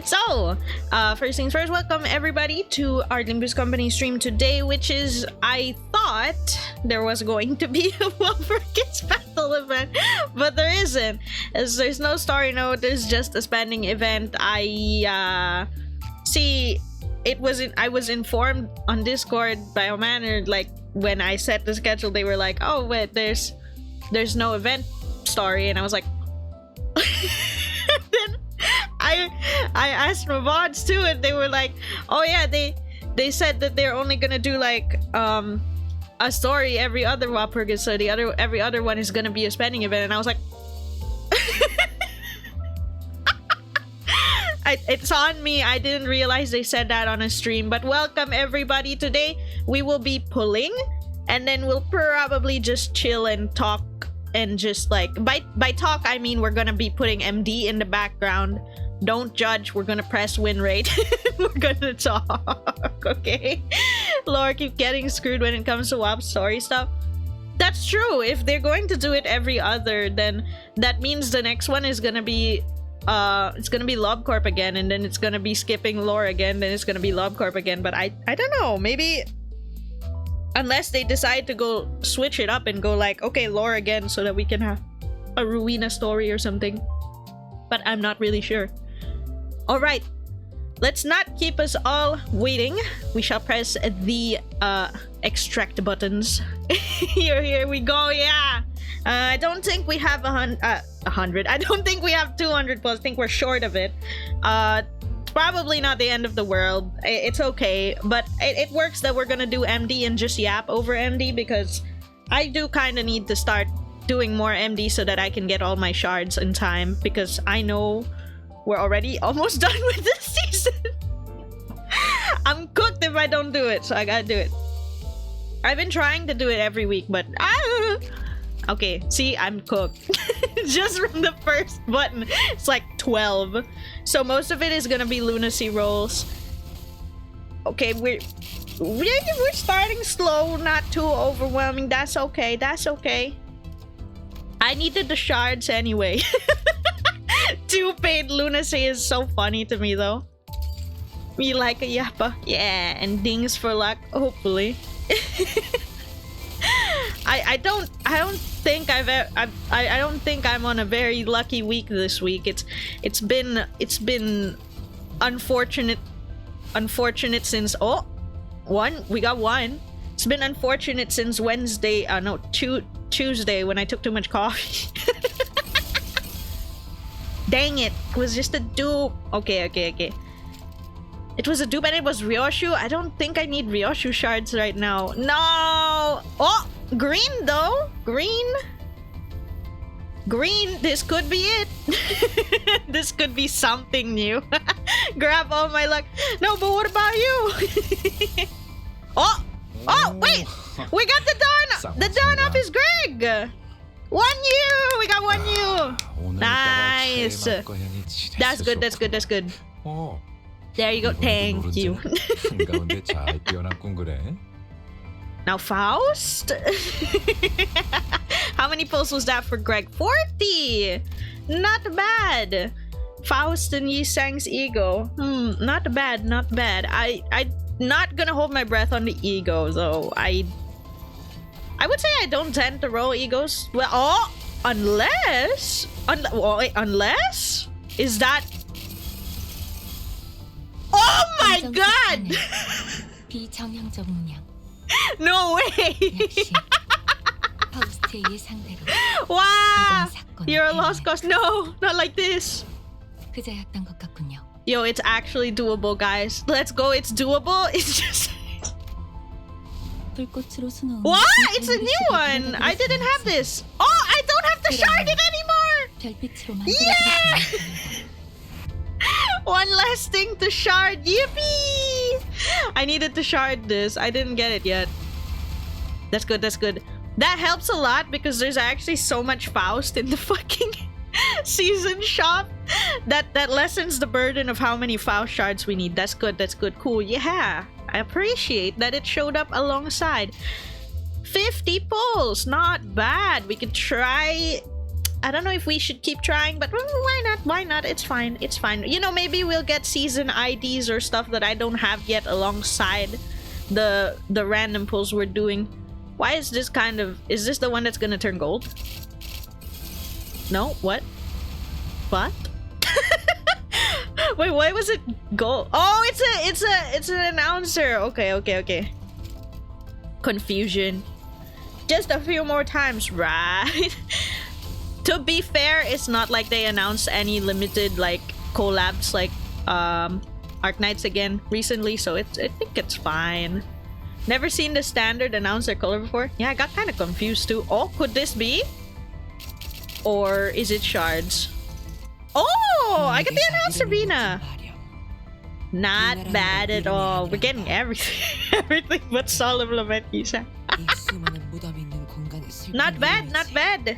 So, first things first, welcome everybody to our Limbus Company stream today, which is, I thought there was going to be a Whopper Kids Battle event, but there isn't, as there's no story note, there's just a spending event. I was informed on Discord by a manner, like, when I set the schedule, they were like, oh, wait, there's no event story, and I was like, then I asked my mods too, and they were like, oh yeah, they said that they're only gonna do like a story every other Whopper, so every other one is gonna be a spending event, and I was like, it's on me. I didn't realize they said that on a stream. But welcome everybody. Today we will be pulling, and then we'll probably just chill and talk, and just like by talk I mean we're gonna be putting MD in the background. Don't judge. We're gonna press win rate. We're gonna talk, okay? Laura keep getting screwed when it comes to WAP story stuff. That's true. If they're going to do it every other, then that means the next one is gonna be it's gonna be LobCorp again, and then it's gonna be skipping lore again, then it's gonna be LobCorp again. But I don't know, maybe unless they decide to go switch it up and go like, okay, lore again, so that we can have a Ruina story or something. But I'm not really sure. All right, let's not keep us all waiting. We shall press the extract buttons. Here we go. Yeah. I don't think we have 100. I don't think we have 200 plus. I think we're short of it. Probably not the end of the world. It's okay, but it works that we're gonna do MD and just yap over MD, because I do kind of need to start doing more MD so that I can get all my shards in time, because I know we're already almost done with this season. I'm cooked if I don't do it, so I gotta do it. I've been trying to do it every week, but okay, see, I'm cooked. Just from the first button, it's like 12. So most of it is gonna be lunacy rolls. Okay, we're starting slow, not too overwhelming. That's okay, that's okay. I needed the shards anyway. 2 paid lunacy is so funny to me though. Me like a yappa. Yeah, and dings for luck, hopefully. I don't think I don't think I'm on a very lucky week this week. It's been unfortunate since we got one. It's been unfortunate since Wednesday, no, Tuesday, when I took too much coffee. Dang it, it was just a dupe. Okay. It was a dupe and it was Ryoshu. I don't think I need Ryoshu shards right now. No! Oh! Green though! Green, this could be it. This could be something new. Grab all my luck. No, but what about you? Oh, wait! We got the Dawn! The Dawn up is Greg! 1 year! We got 1 year! Nice! That's good, that's good, that's good. There you go, thank you. Now Faust? How many pulls was that for Greg? 40! Not bad! Faust and Yi Sang's ego. Not bad, not bad. I'm not gonna hold my breath on the ego though. I would say I don't tend to roll egos. Well, unless? Unless? Is that... Oh my god! No way! Wow! You're a lost cause. No, not like this. Yo, it's actually doable, guys. Let's go. It's doable. It's just... What? It's a new one! I didn't have this! Oh, I don't have to shard it anymore! Yeah! One less thing to shard. Yippee! I needed to shard this. I didn't get it yet. That's good, that's good. That helps a lot because there's actually so much Faust in the fucking season shop that lessens the burden of how many Faust shards we need. That's good, that's good. Cool, yeah. I appreciate that it showed up alongside. 50 pulls, not bad. We could try I don't know if we should keep trying, but why not? Why not? It's fine. It's fine. You know, maybe we'll get season IDs or stuff that I don't have yet alongside the random pulls we're doing. Why is this kind of... Is this the one that's gonna turn gold? No? What? What? Wait, why was it gold? Oh, it's an announcer. Okay. Confusion. Just a few more times, right? To be fair, it's not like they announced any limited like collabs like Arknights again recently, so I think it's fine. Never seen the standard announcer color before. Yeah, I got kind of confused too. Oh, could this be? Or is it shards? Oh, I got the announcer Bina. Not bad at all. We're getting everything. Everything but Solemn Lament Isa. Not bad, not bad.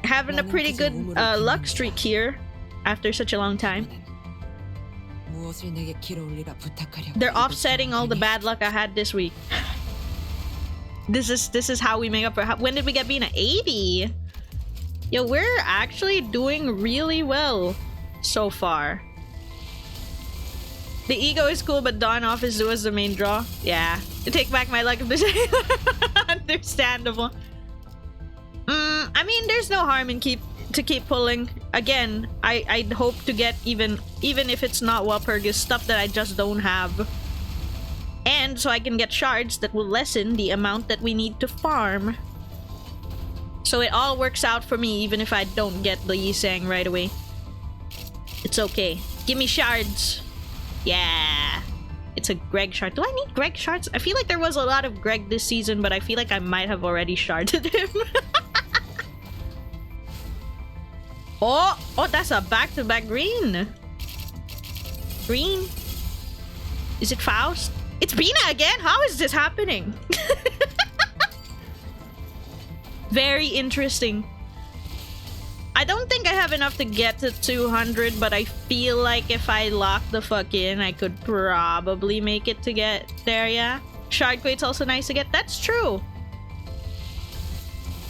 Having a pretty good luck streak here after such a long time. They're offsetting all the bad luck I had this week. This is how we make up for... When did we get Bina? 80? Yo, we're actually doing really well so far. The ego is cool, but Dawn off is was the main draw. Yeah. Take back my luck. Understandable. I mean, there's no harm in keep pulling. Again, I'd hope to get even if it's not Walpurgis, stuff that I just don't have. And so I can get shards that will lessen the amount that we need to farm. So it all works out for me, even if I don't get the Yisang right away. It's okay. Give me shards. Yeah. It's a Greg shard. Do I need Greg shards? I feel like there was a lot of Greg this season, but I feel like I might have already sharded him. Oh, that's a back-to-back green. Green? Is it Faust? It's Bina again? How is this happening? Very interesting. I don't think I have enough to get to 200, but I feel like if I lock the fuck in, I could probably make it to get there, yeah? Shardquate's also nice to get. That's true.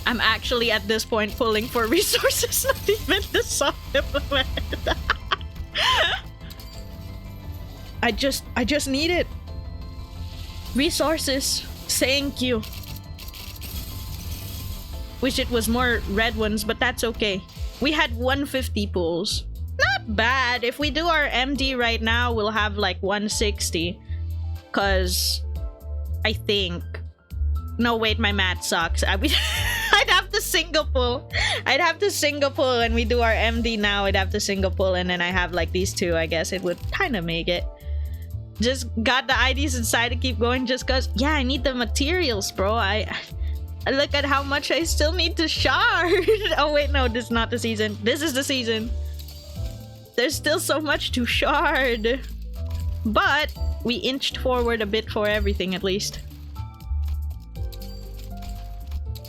I'm actually at this point pulling for resources, not even the soft implement. I just need it. Resources. Thank you. Wish it was more red ones, but that's okay. We had 150 pulls. Not bad. If we do our MD right now, we'll have like 160. Cause I think... No, wait, my math sucks. I'd have to single pull. I'd have to single pull and we do our MD now. I'd have to single pull and then I have like these two. I guess it would kind of make it. Just got the IDs inside to keep going just cause. Yeah, I need the materials, bro. I look at how much I still need to shard. Oh wait, no, this is not the season. This is the season. There's still so much to shard. But we inched forward a bit for everything at least.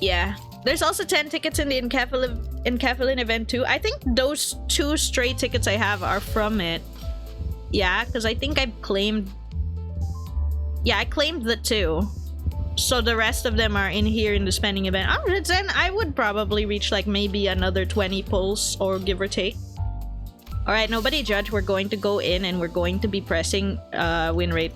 Yeah. There's also 10 tickets in the Enkephalin event too. I think those 2 stray tickets I have are from it. Yeah, because I think I've claimed... Yeah, I claimed the 2. So the rest of them are in here in the spending event. Oh, then I would probably reach like maybe another 20 pulls or give or take. Alright, nobody judge. We're going to go in and we're going to be pressing win rate.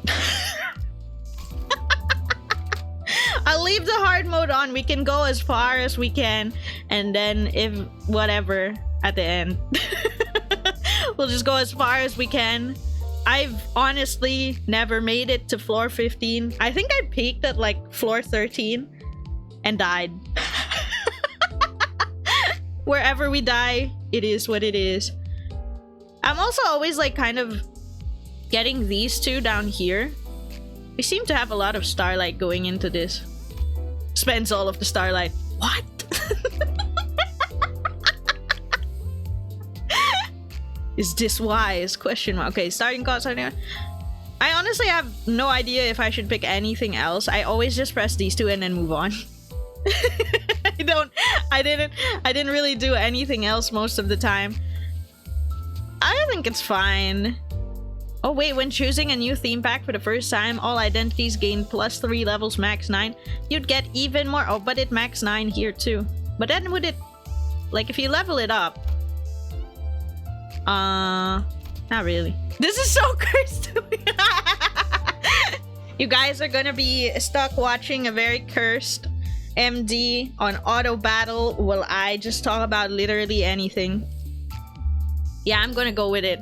I'll leave the hard mode on. We can go as far as we can. And then if whatever at the end. We'll just go as far as we can. I've honestly never made it to floor 15. I think I peaked at like floor 13 and died. Wherever we die, it is what it is. I'm also always like kind of getting these two down here. We seem to have a lot of starlight going into this. Spends all of the starlight. What? Is this wise? Question mark. Okay, starting cost. I honestly have no idea if I should pick anything else. I always just press these two and then move on. I didn't really do anything else most of the time. I think it's fine. Oh wait, when choosing a new theme pack for the first time, all identities gain +3 levels, max 9. You'd get even more. Oh, but it max 9 here too. But then would it Like if you level it up. Not really. This is so cursed to me. You guys are gonna be stuck watching a very cursed MD on auto battle while I just talk about literally anything. Yeah, I'm gonna go with it.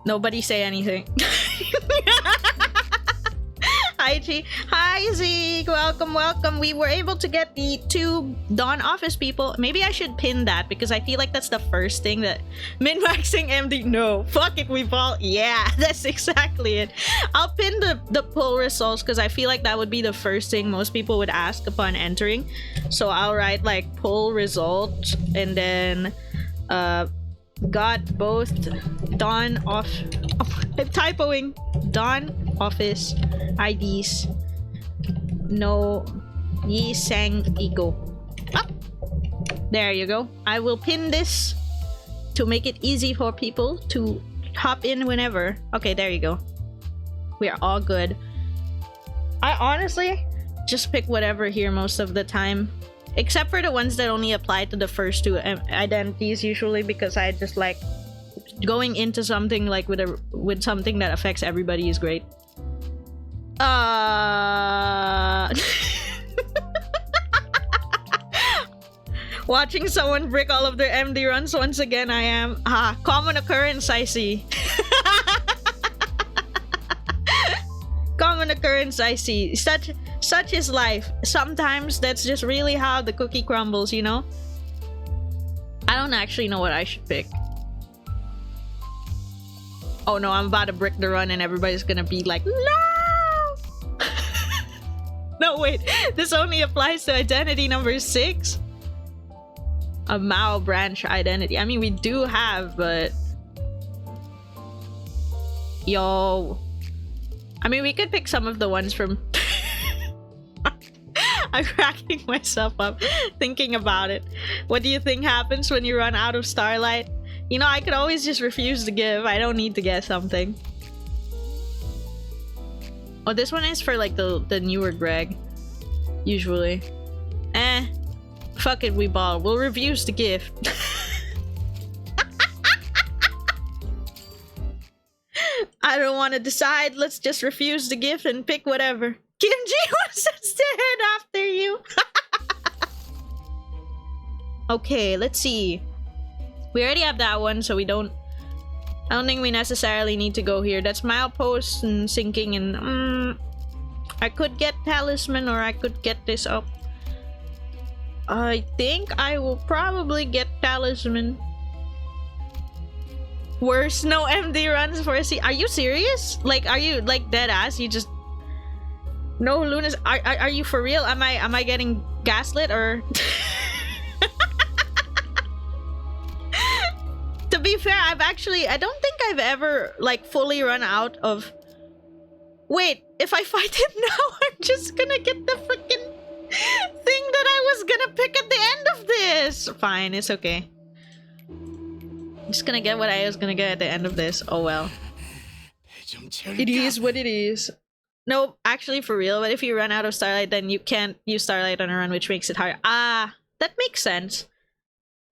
Nobody say anything. Hi, G. Hi, Zeke. Welcome, welcome. We were able to get the 2 Dawn Office people. Maybe I should pin that because I feel like that's the first thing that min-maxing MD. No, fuck it, we fall. Yeah, that's exactly it. I'll pin the poll results because I feel like that would be the first thing most people would ask upon entering. So I'll write like poll results and then got both Dawn off. Oh, I'm typoing. Dawn Office IDs. No Yi Sang Ego. Oh, there you go. I will pin this to make it easy for people to hop in whenever. Okay, there you go. We are all good. I honestly just pick whatever here most of the time. Except for the ones that only apply to the first 2 identities usually, because I just like going into something like with something that affects everybody is great. Watching someone brick all of their MD runs once again, I am. Common occurrence, I see. Common occurrence, I see. Such is life. Sometimes that's just really how the cookie crumbles, you know? I don't actually know what I should pick. Oh no, I'm about to brick the run and everybody's gonna be like, no! No, wait. This only applies to identity number 6? A Mao branch identity. I mean, we do have, but... Yo... I mean, we could pick some of the ones from... I'm cracking myself up thinking about it. What do you think happens when you run out of Starlight? You know, I could always just refuse to give. I don't need to get something. Oh, this one is for like the newer Greg. Usually. Fuck it, we ball. We'll refuse to give. I don't want to decide. Let's just refuse to give and pick whatever. Kim Ji wants us to head after you. Okay, let's see. We already have that one, so I don't think we necessarily need to go here. That's milepost and sinking and I could get talisman or I could get this up. I think I will probably get talisman. Worse, no MD runs for a C. Are you serious? Like, are you like dead ass? You just no Lunas. Are you for real? Am I getting gaslit or? To be fair, I don't think I've ever like fully run out of. Wait, if I fight him now, I'm just gonna get the freaking thing that I was gonna pick at the end of this. Fine, it's okay. I'm just gonna get what I was gonna get at the end of this. Oh well. It is what it is. No, actually for real, but if you run out of Starlight, then you can't use Starlight on a run, which makes it hard. Ah, that makes sense.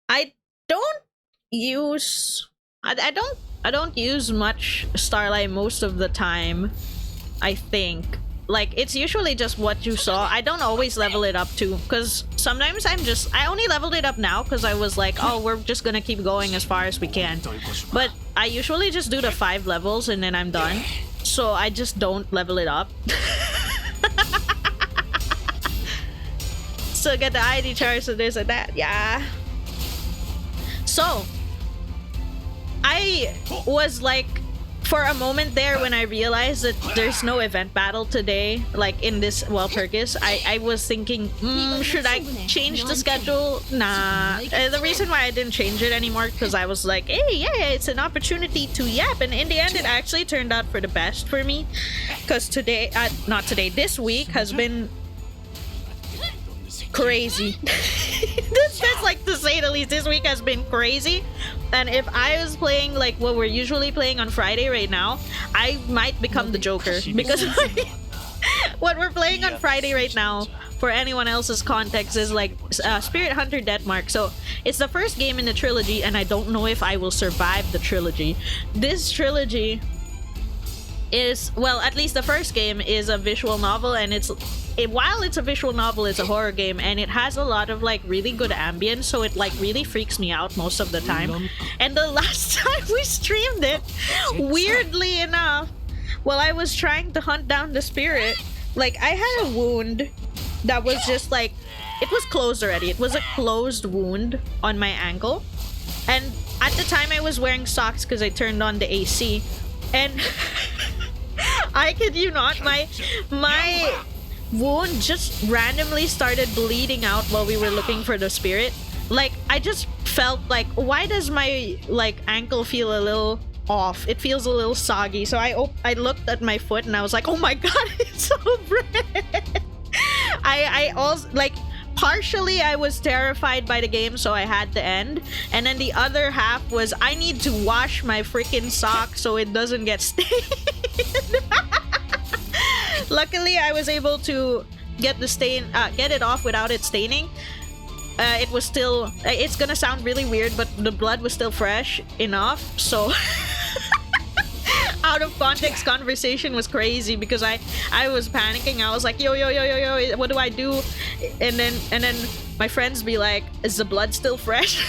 I don't use much Starlight most of the time, I think. Like, it's usually just what you saw. I don't always level it up too, because sometimes I only leveled it up now because I was like, oh, we're just gonna keep going as far as we can. But I usually just do the 5 levels and then I'm done. So I just don't level it up. So get the ID chart, so this and that, yeah. So I was like, for a moment there when I realized that there's no event battle today, like in this Walpurgis, I was thinking, should I change the schedule? Nah. The reason why I didn't change it anymore because I was like, hey, yeah, it's an opportunity to yap. And in the end, it actually turned out for the best for me. Because today, not today, this week has been crazy. That's like, to say the least. This week has been crazy. And if I was playing like what we're usually playing on Friday right now, I might become the Joker. Because what we're playing on Friday right now, for anyone else's context, is like Spirit Hunter Deathmark. So it's the first game in the trilogy, and I don't know if I will survive the trilogy. This trilogy is, well, at least the first game is a visual novel, and while it's a visual novel, it's a horror game, and it has a lot of like really good ambience, so it like really freaks me out most of the time. And the last time we streamed it, weirdly enough, while I was trying to hunt down the spirit, like I had a wound that was just like, it was closed already. It was a closed wound on my ankle, and at the time I was wearing socks because I turned on the AC, and I kid you not, my wound just randomly started bleeding out while we were looking for the spirit. Like, I just felt like, why does my like ankle feel a little off? It feels a little soggy. So I looked at my foot and I was like, oh my god, it's so red. I also like, partially I was terrified by the game, so I had to end, and then the other half was I need to wash my freaking sock so it doesn't get stained. Luckily, I was able to get the stain, get it off without it staining. It was still, it's gonna sound really weird, but the blood was still fresh enough, so out of context conversation was crazy because I was panicking. I was like, yo, what do I do? And then my friends be like, is the blood still fresh?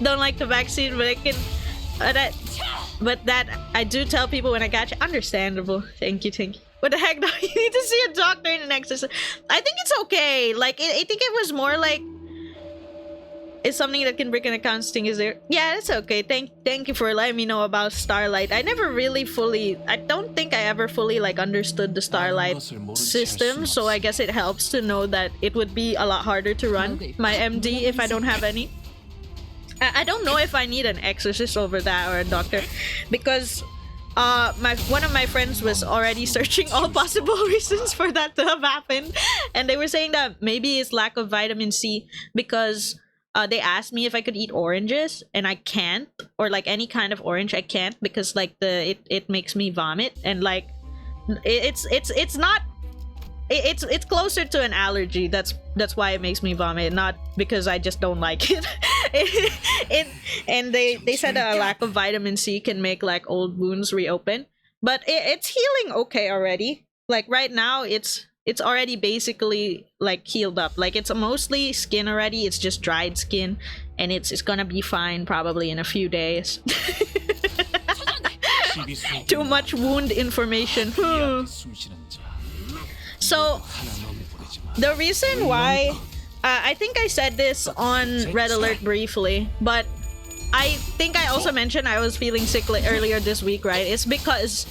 Don't like the vaccine, but I can, but that I do tell people when I catch it. Understandable. Thank you. What the heck? No, you need to see a doctor in an exercise. I think it's okay. Like, I think it was more like, it's something that can break an account thing. Is there? Yeah, it's okay. Thank you for letting me know about Starlight. I never really fully, I don't think I ever fully like understood the Starlight system, so I guess it helps to know that it would be a lot harder to run my MD if I don't have any. I don't know if I need an exorcist over that or a doctor, because one of my friends was already searching all possible reasons for that to have happened, and they were saying that maybe it's lack of vitamin C, because they asked me if I could eat oranges, and I can't, or like any kind of orange I can't, because like it makes me vomit, and like it's not, it's closer to an allergy. That's why it makes me vomit, not because I just don't like it. And they said a lack of vitamin C can make like old wounds reopen, but it's healing okay already. Like right now it's already basically like healed up. Like it's mostly skin already. It's just dried skin, and it's gonna be fine probably in a few days. Too much wound information. So the reason why, I think I said this on Red Alert briefly, but I think I also mentioned I was feeling sick earlier this week, right? It's because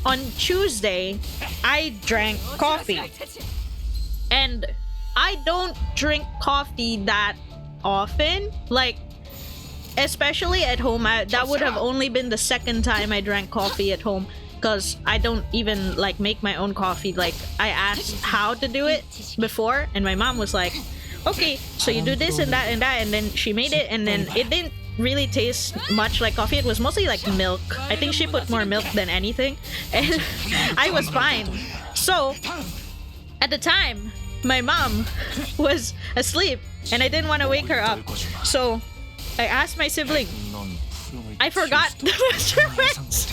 on Tuesday I drank coffee, and I don't drink coffee that often, like especially at home. That would have only been the second time I drank coffee at home, because I don't even like make my own coffee. Like I asked how to do it before, and my mom was like, okay, so you do this and that and that, and then she made it, and then it didn't really taste much like coffee. It was mostly like milk. I think she put more milk than anything, and I was fine. So at the time my mom was asleep and I didn't want to wake her up, so I asked my sibling. I forgot the measurements.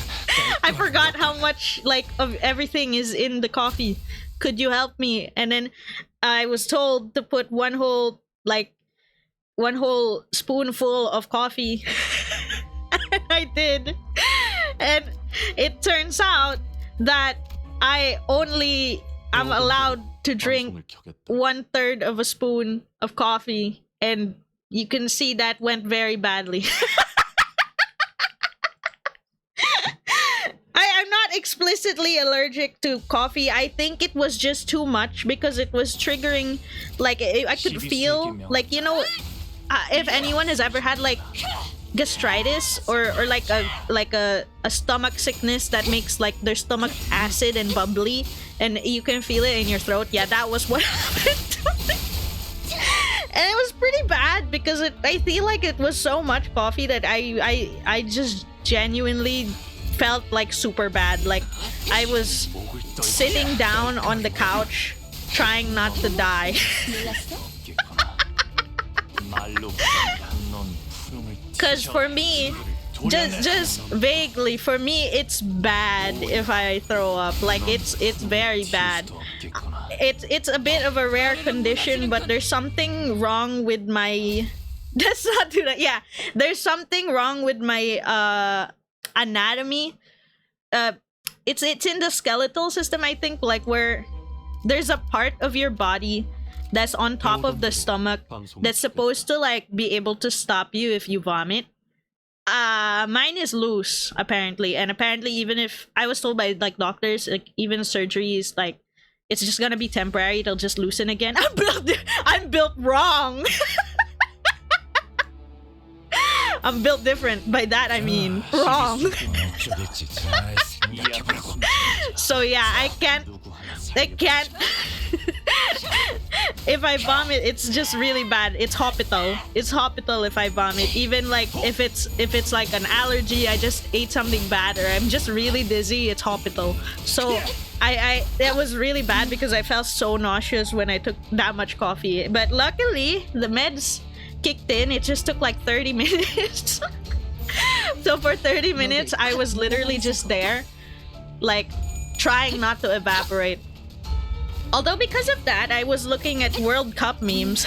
I forgot how much like of everything is in the coffee. Could you help me? And then I was told to put one whole spoonful of coffee. And I did. And it turns out that I'm allowed to drink 1/3 of a spoon of coffee, and you can see that went very badly. I'm not explicitly allergic to coffee. I think it was just too much because it was triggering, like I could feel, like, you know, if anyone has ever had like gastritis or like a stomach sickness that makes like their stomach acid and bubbly, and you can feel it in your throat. Yeah, that was what happened to me. And it was pretty bad because I feel like it was so much coffee that I just genuinely felt like super bad. Like I was sitting down on the couch trying not to die. Because for me, just vaguely, for me, it's bad if I throw up. Like, it's very bad. It's a bit of a rare condition, but there's something wrong with my... Let's not do that. Yeah, there's something wrong with my anatomy. It's in the skeletal system, I think, like where there's a part of your body that's on top of the stomach that's supposed to like be able to stop you if you vomit. Mine is loose apparently, and apparently even if I was told by like doctors, like even surgery is like it's just gonna be temporary, it'll just loosen again. I'm built wrong. I'm built different. By that I mean wrong. So yeah, I can't if I vomit, it's just really bad. It's hospital if I vomit. Even like if it's like an allergy, I just ate something bad, or I'm just really dizzy, it's hospital. So that was really bad because I felt so nauseous when I took that much coffee. But luckily the meds kicked in. It just took like 30 minutes. So for 30 minutes I was literally just there, like trying not to evaporate. Although because of that, I was looking at World Cup memes.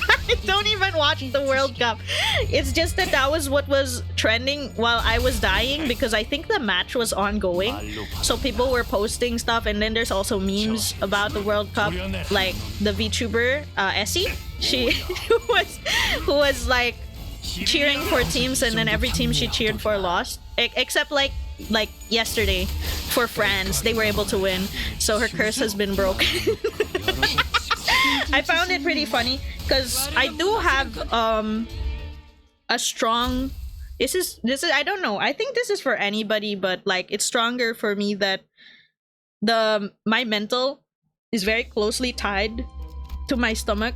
I don't even watch the World Cup. It's just that that was what was trending while I was dying, because I think the match was ongoing. So people were posting stuff, and then there's also memes about the World Cup. Like the VTuber, Essie, she who was like cheering for teams, and then every team she cheered for lost. Except like yesterday for France, they were able to win, so her curse has been broken. I found it pretty funny because I do have a strong this is I don't know, I think this is for anybody, but like it's stronger for me that my mental is very closely tied to my stomach,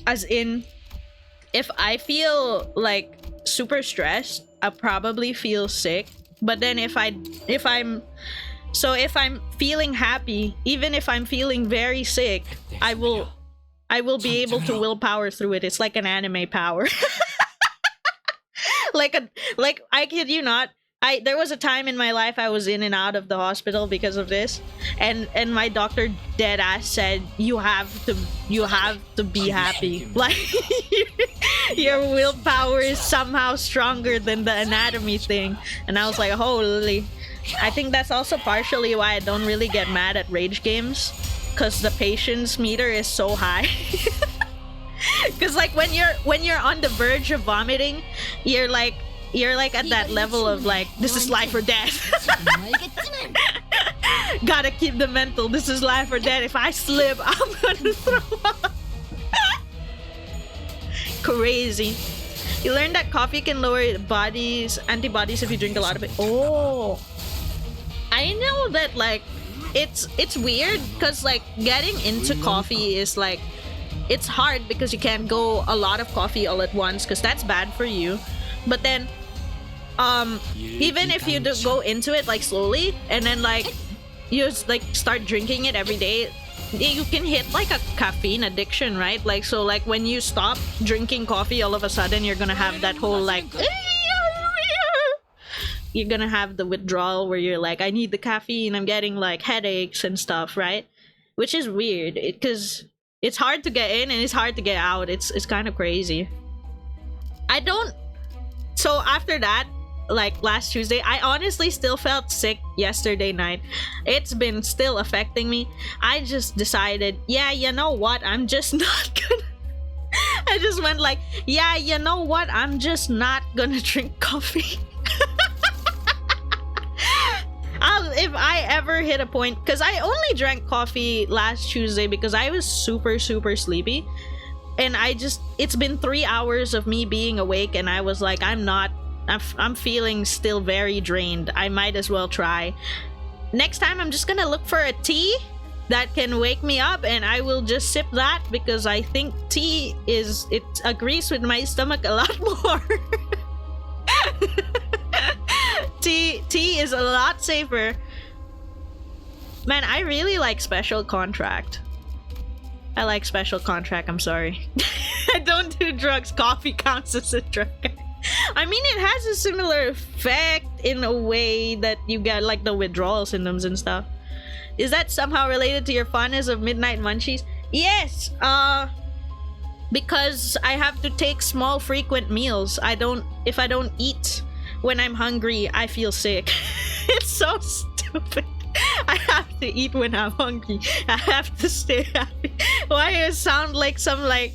as in if I feel like super stressed, I'll probably feel sick. But then if I'm feeling happy, even if I'm feeling very sick, I will be able to willpower through it. It's like an anime power. like I kid you not, there was a time in my life I was in and out of the hospital because of this, and my doctor dead ass said you have to be happy. Like your willpower is somehow stronger than the anatomy thing. And I was like, holy. I think that's also partially why I don't really get mad at rage games, because the patience meter is so high. Because like when you're on the verge of vomiting, you're like at that level of like, this is life or death. Gotta keep the mental, this is life or death. If I slip, I'm gonna throw up. Crazy. You learned that coffee can lower antibodies if you drink a lot of it. Oh, I know that. Like it's weird because like getting into coffee is like, it's hard because you can't go a lot of coffee all at once because that's bad for you. But then even if you go into it like slowly, and then like you just like start drinking it every day, you can hit like a caffeine addiction, right? Like, so like when you stop drinking coffee, all of a sudden you're gonna have that whole like you're gonna have the withdrawal where you're like, I need the caffeine, I'm getting like headaches and stuff, right? Which is weird because it's hard to get in and it's hard to get out. It's kind of crazy. So after that, like last Tuesday, I honestly still felt sick yesterday night. It's been still affecting me. I just decided, yeah, you know what, I'm just not gonna I just went like, yeah, you know what, I'm just not gonna drink coffee. If I ever hit a point, because I only drank coffee last Tuesday because I was super sleepy, and it's been 3 hours of me being awake, and I was like, I'm feeling still very drained. I might as well try. Next time I'm just gonna look for a tea that can wake me up, and I will just sip that because I think tea it agrees with my stomach a lot more. Tea is a lot safer Man, I really like Special Contract. I like Special Contract, I'm sorry. I don't do drugs. Coffee counts as a drug. I mean, it has a similar effect in a way that you get like the withdrawal symptoms and stuff. Is that somehow related to your fondness of midnight munchies? Yes, because I have to take small frequent meals. If I don't eat when I'm hungry, I feel sick. It's so stupid. I have to eat when I'm hungry. I have to stay happy. Why it sound like some like,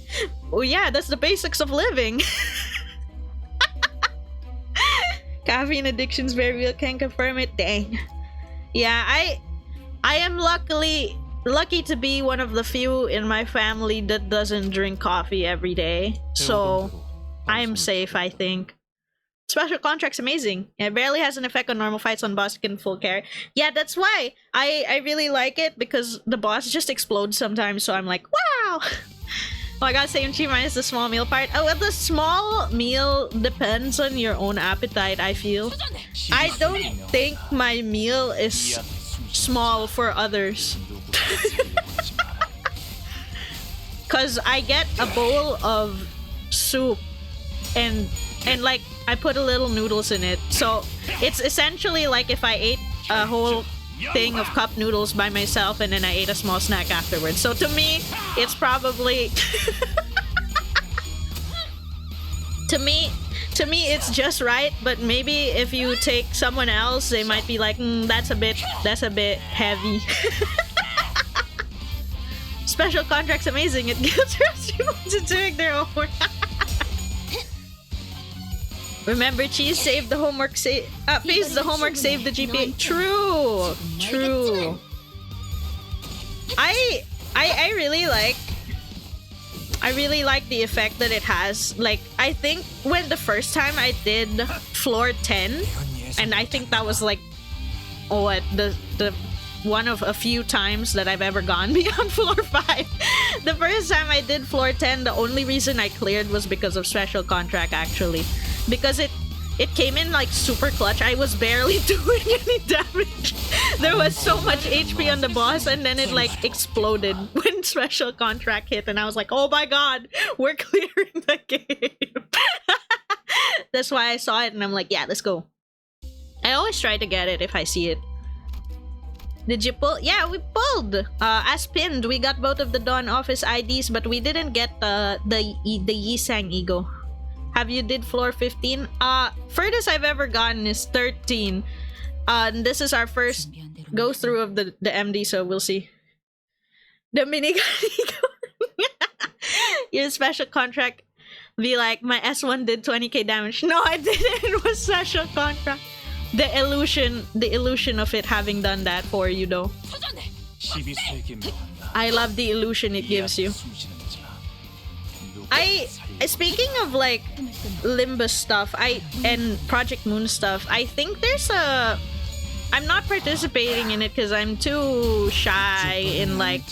oh yeah, that's the basics of living. Caffeine addiction's very real, can confirm it. Dang. Yeah, I am lucky to be one of the few in my family that doesn't drink coffee every day. So I am safe, I think. Special Contract's amazing. It barely has an effect on normal fights on boss can full carry. Yeah, that's why I really like it, because the boss just explodes sometimes, so I'm like, wow! Oh, I gotta say, Chimernyan is the small meal part. Oh, well, the small meal depends on your own appetite, I feel. I don't think my meal is small for others. Cause I get a bowl of soup and like I put a little noodles in it. So it's essentially like if I ate a whole thing of cup noodles by myself and then I ate a small snack afterwards. So to me, it's probably to me it's just right, but maybe if you take someone else, they might be like, that's a bit heavy. Special Contract's amazing. It gives rest people to doing their homework. Remember, cheese saved the homework, face the homework, saved the GPA. True. I really like the effect that it has. Like, I think when the first time I did floor 10, and I think that was like, what, the one of a few times that I've ever gone beyond floor 5. The first time I did floor 10, the only reason I cleared was because of Special Contract, actually. Because it came in like super clutch. I was barely doing any damage. There was so much HP on the boss, and then it like exploded when Special Contract hit, and I was like, oh my god, we're clearing the game. That's why I saw it and I'm like, yeah, let's go. I always try to get it if I see it. Did you pull? Yeah, we pulled. As pinned, we got both of the Dawn office IDs, but we didn't get the Yisang Ego. Have you did floor 15? Furthest I've ever gotten is 13. This is our first go through of the MD, so we'll see. The minigun Ego. Your Special Contract be like, my S1 did 20k damage. No, I didn't. It was Special Contract. The illusion of it having done that for you, though. I love the illusion it gives you. Speaking of like Limbus stuff, and Project Moon stuff, I think there's a... I'm not participating in it because I'm too shy in like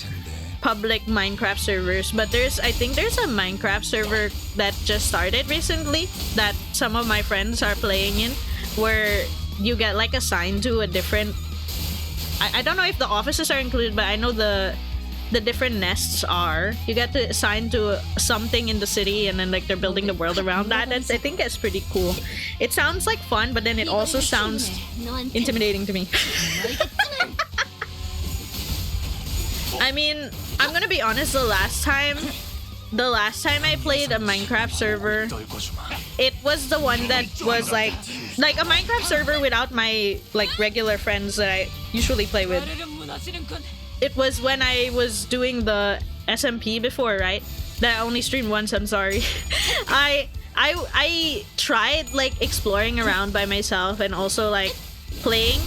public Minecraft servers, but I think there's a Minecraft server that just started recently that some of my friends are playing in, where you get like assigned to a different... I don't know if the offices are included, but I know the different nests are. You get to assign to something in the city, and then like they're building the world around that. I think that's pretty cool. It sounds like fun, but then it also sounds intimidating to me. I mean, I'm gonna be honest, the last time I played a Minecraft server, it was the one that was like a Minecraft server without my like regular friends that I usually play with. It was when I was doing the SMP before, right? That I only streamed once, I'm sorry. I tried like exploring around by myself and also like playing,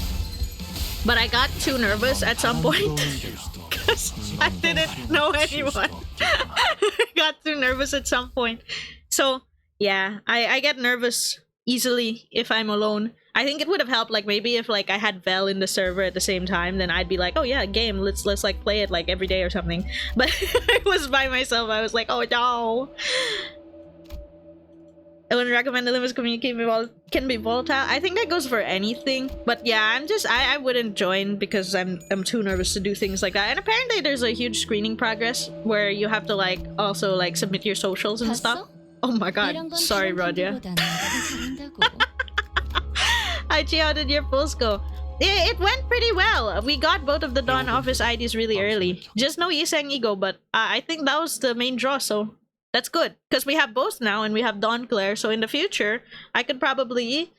but I got too nervous at some point because I didn't know anyone. I got too nervous at some point. So yeah, I get nervous easily if I'm alone. I think it would have helped like maybe if like I had Vel in the server at the same time, then I'd be like, oh yeah, game, let's like play it like every day or something. But I was by myself. I was like, oh no. I wouldn't recommend the Limbus community can be volatile. I think that goes for anything. But yeah, I wouldn't join because I'm too nervous to do things like that. And apparently there's a huge screening progress where you have to like also like submit your socials and stuff. Oh my god. Sorry, Rodia. Aichi, how did your polls go? It went pretty well. We got both of the Dawn office IDs really early. Just no Yiseng Ego, but I think that was the main draw, so that's good. Because we have both now and we have Dawn Claire, so in the future, I could probably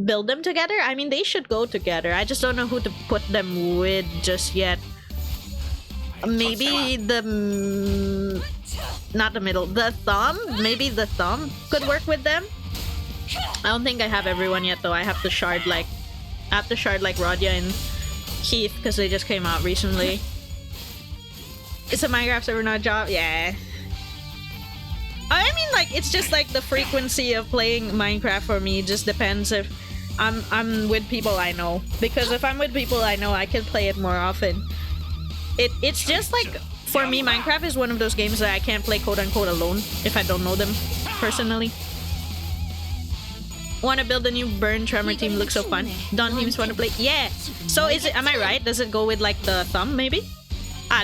build them together. I mean, they should go together. I just don't know who to put them with just yet. Maybe the... not the middle. The thumb? Maybe the thumb could work with them. I don't think I have everyone yet, though. I have to shard like Rodia and Keith because they just came out recently. It's a Minecraft server, not a job. Yeah. I mean, like, it's just like the frequency of playing Minecraft for me just depends if I'm with people I know. Because if I'm with people I know, I can play it more often. It's just like, for me, Minecraft is one of those games that I can't play quote-unquote alone if I don't know them personally. Want to build a new Burn Tremor team, looks so fun. Dawn teams want to play. Yeah. So is it? Am I right? Does it go with like the thumb maybe?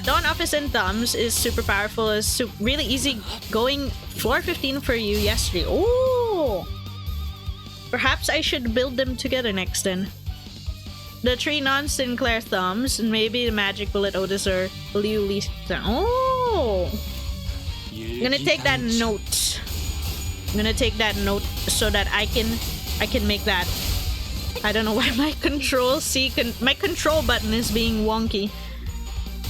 Dawn Office and Thumbs is super powerful. Is really easy going floor 15 for you yesterday. Oh. Perhaps I should build them together next then. The three non-Sinclair Thumbs and maybe the Magic Bullet Otis or Liu Li. Oh. I'm gonna take that note. I'm gonna take that note so that I can make that. I don't know why my my control button is being wonky.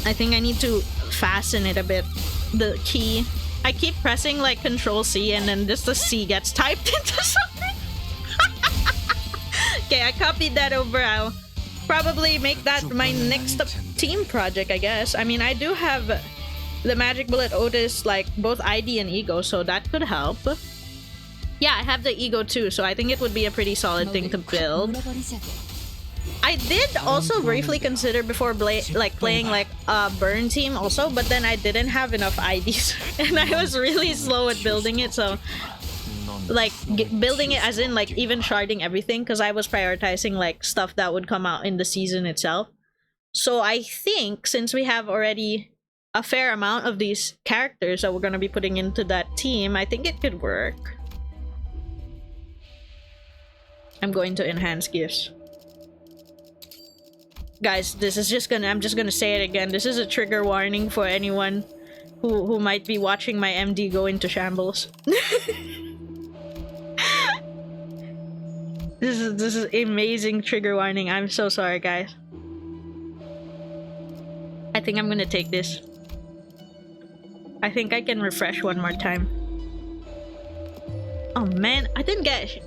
I think I need to fasten it a bit. The key. I keep pressing like Control C and then just the C gets typed into something. Okay, I copied that over. I'll probably make that my next team project, I guess. I mean, I do have the Magic Bullet Otis, like both ID and Ego, so that could help. Yeah, I have the Ego too, so I think it would be a pretty solid thing to build. I did also briefly consider before playing like a Burn team also, but then I didn't have enough IDs and I was really slow at building it, so like building it as in like even sharding everything because I was prioritizing like stuff that would come out in the season itself. So I think since we have already a fair amount of these characters that we're going to be putting into that team, I think it could work. I'm going to enhance gifts. Guys, this is just gonna, I'm just gonna say it again. This is a trigger warning for anyone who might be watching my MD go into shambles. This is amazing trigger warning. I'm so sorry, guys. I think I'm gonna take this. I think I can refresh one more time. Oh man, I didn't get...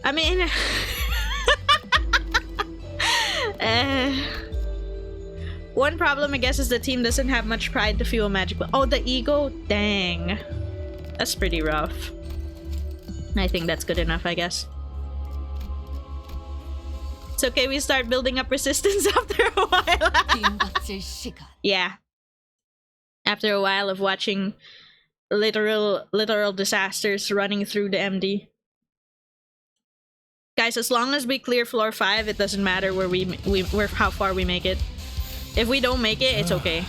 I mean... one problem, I guess, is the team doesn't have much pride to fuel magic. Oh, the Ego? Dang. That's pretty rough. I think that's good enough, I guess. It's okay, we start building up resistance after a while. Yeah. After a while of watching literal disasters running through the MD. Guys, as long as we clear floor 5, it doesn't matter where how far we make it. If we don't make it, it's okay.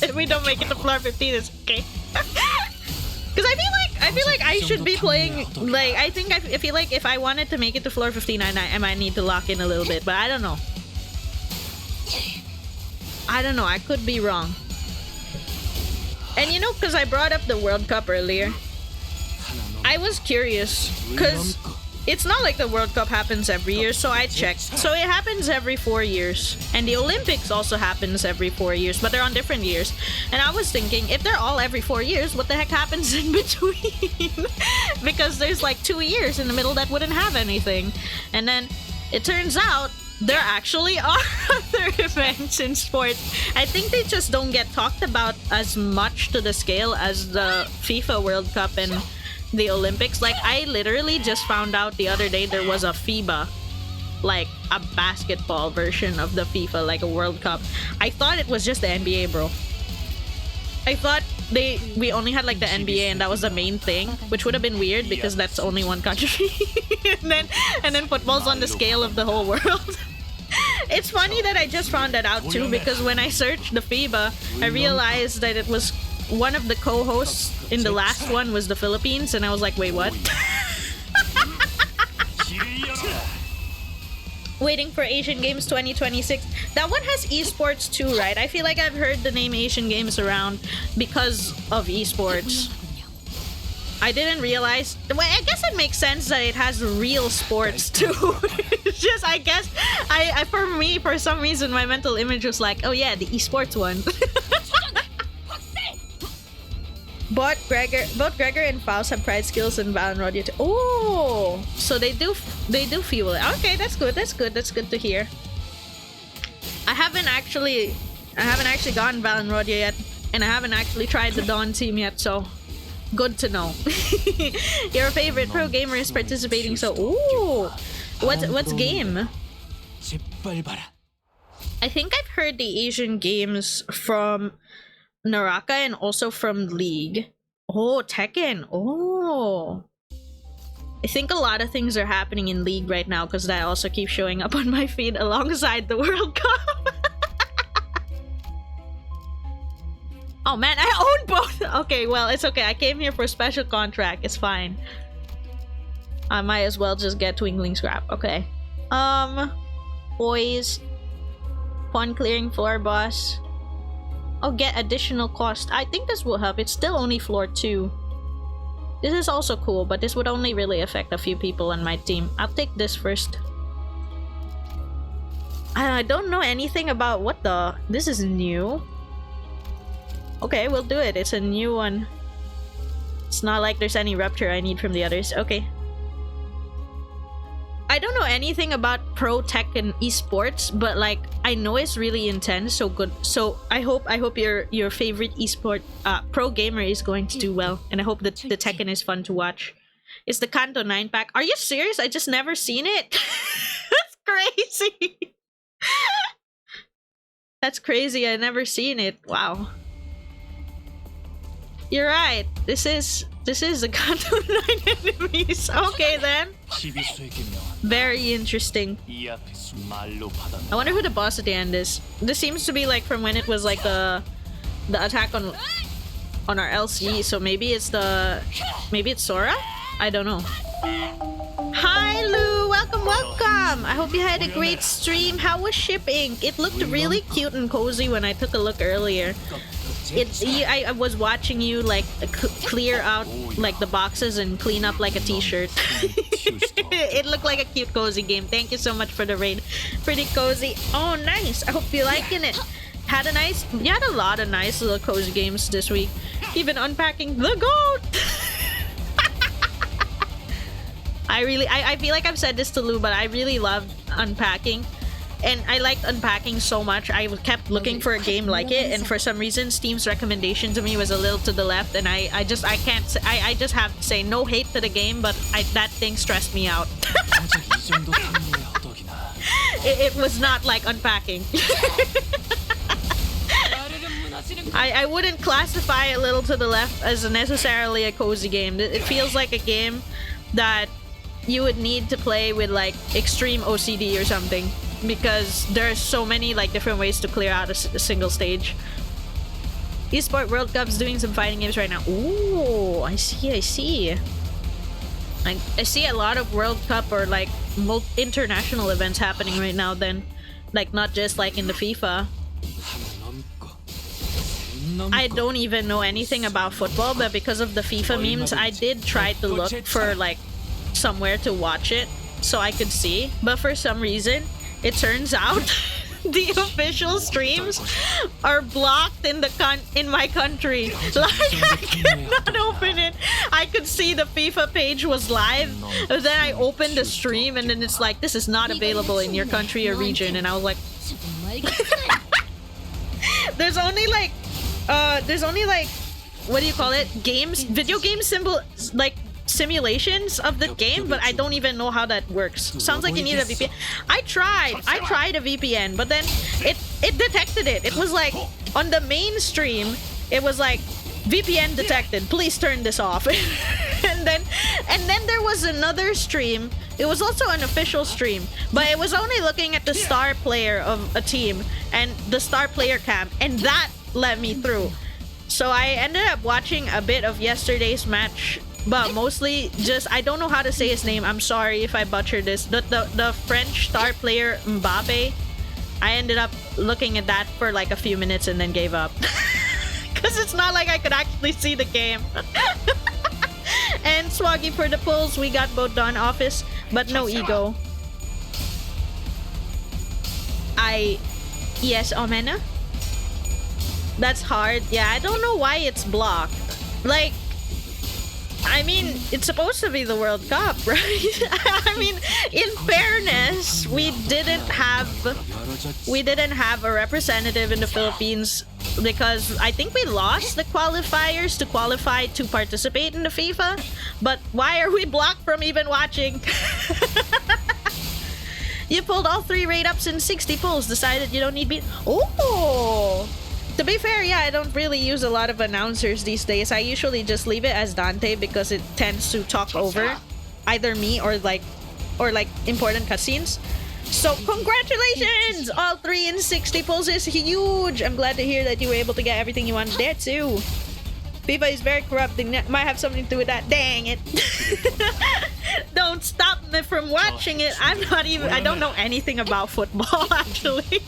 If we don't make it to floor 15, it's okay. Because I feel like I should be playing, like, I feel like if I wanted to make it to floor 15, I might need to lock in a little bit, but I don't know. I don't know, I could be wrong. And you know, because I brought up the World Cup earlier, I was curious, because it's not like the World Cup happens every year, so I checked. So it happens every 4 years. And the Olympics also happens every 4 years, but they're on different years. And I was thinking, if they're all every 4 years, what the heck happens in between? Because there's like 2 years in the middle that wouldn't have anything. And then it turns out there actually are other events in sports. I think they just don't get talked about as much to the scale as the FIFA World Cup and the Olympics. Like, I literally just found out the other day there was a FIBA, like a basketball version of the FIFA, like a World Cup. I thought it was just the NBA, bro. I thought we only had like the NBA and that was the main thing, which would have been weird because that's only one country. and then football's on the scale of the whole world. It's funny that I just found that out too, because when I searched the FIBA, I realized that it was one of the co-hosts in the last one was the Philippines, and I was like, wait, what? Waiting for Asian Games 2026. That one has esports too, right? I feel like I've heard the name Asian Games around because of esports. I didn't realize. Well, I guess it makes sense that it has real sports too. It's just, I guess, for me, for some reason, my mental image was like, oh yeah, the esports one. Both Gregor and Faust have pride skills in Val and Rodio too. Oh, so they do fuel it. Okay, that's good. That's good to hear. I haven't actually gotten Val and Rodio yet, and I haven't actually tried the Dawn team yet, so good to know. Your favorite pro gamer is participating, so ooh, what's game? I think I've heard the Asian Games from Naraka and also from League. Oh, Tekken. Oh, I think a lot of things are happening in League right now because that also keeps showing up on my feed alongside the World Cup. Oh man, I own both! Okay, well, it's okay. I came here for a special contract. It's fine. I might as well just get Twinkling Scrap. Okay. Boys. Pawn clearing floor boss. Oh, get additional cost. I think this will help. It's still only floor 2. This is also cool, but this would only really affect a few people on my team. I'll take this first. I don't know anything about what the... This is new. Okay, we'll do it. It's a new one. It's not like there's any rupture I need from the others. Okay. I don't know anything about pro tech and esports, but like I know it's really intense, so good. So I hope your favorite esport pro gamer is going to do well, and I hope that the Tekken is fun to watch. It's the Kanto 9 pack. Are you serious? I just never seen it. That's crazy. That's crazy. I never seen it. Wow. You're right. This is the Kanto 9 enemies. Okay then. Very interesting. I wonder who the boss at the end is. This seems to be like from when it was like the attack on our LC. So maybe it's Sora. I don't know. Hi Lou, welcome. I hope you had a great stream. How was shipping? It looked really cute and cozy when I took a look earlier. I was watching you like clear out like the boxes and clean up like a t-shirt. It looked like a cute cozy game. Thank you so much for the raid. Pretty cozy. Oh nice, I hope you're liking it. You had a lot of nice little cozy games this week. Even unpacking the goat. I feel like I've said this to Lou, but I really loved unpacking. And I liked unpacking so much, I kept looking for a game like it, and for some reason Steam's recommendation to me was a little to the left, and I just have to say no hate to the game, but that thing stressed me out. It was not like unpacking. I wouldn't classify a little to the left as necessarily a cozy game. It feels like a game that you would need to play with like extreme OCD or something, because there's so many like different ways to clear out a single stage. Esport World Cup's doing some fighting games right now. Ooh, I see. I see a lot of World Cup or like international events happening right now then, like not just like in the FIFA. I don't even know anything about football, but because of the FIFA memes, I did try to look for like somewhere to watch it so I could see, but for some reason it turns out the official streams are blocked in my country. Like I cannot open it. I could see the FIFA page was live, but then I opened the stream and then it's like, this is not available in your country or region, and I was like there's only like what do you call it, video game simulations of the game, but I don't even know how that works. Sounds like you need a VPN. I tried a VPN, but then it detected it. It was like on the main stream, it was like VPN detected. Please turn this off. and then there was another stream. It was also an official stream, but it was only looking at the star player of a team and the star player cam, and that let me through. So I ended up watching a bit of yesterday's match, but mostly just, I don't know how to say his name. I'm sorry if I butchered this. The French star player Mbappe. I ended up looking at that for like a few minutes and then gave up. Because it's not like I could actually see the game. And Swaggy for the pulls. We got both done. Office, but no ego. Yes, Omena? That's hard. Yeah, I don't know why it's blocked. Like, I mean, it's supposed to be the World Cup, right? I mean, in fairness, we didn't have a representative in the Philippines because I think we lost the qualifiers to qualify to participate in the FIFA. But why are we blocked from even watching? You pulled all 3 rate ups in 60 pulls, decided you don't need beat. Oh! To be fair, yeah, I don't really use a lot of announcers these days. I usually just leave it as Dante because it tends to talk over either me or like important cutscenes. So congratulations! All 3 in 60 pulls is huge! I'm glad to hear that you were able to get everything you wanted there too. FIFA is very corrupting. That might have something to do with that. Dang it. Don't stop me from watching it. I don't know anything about football actually.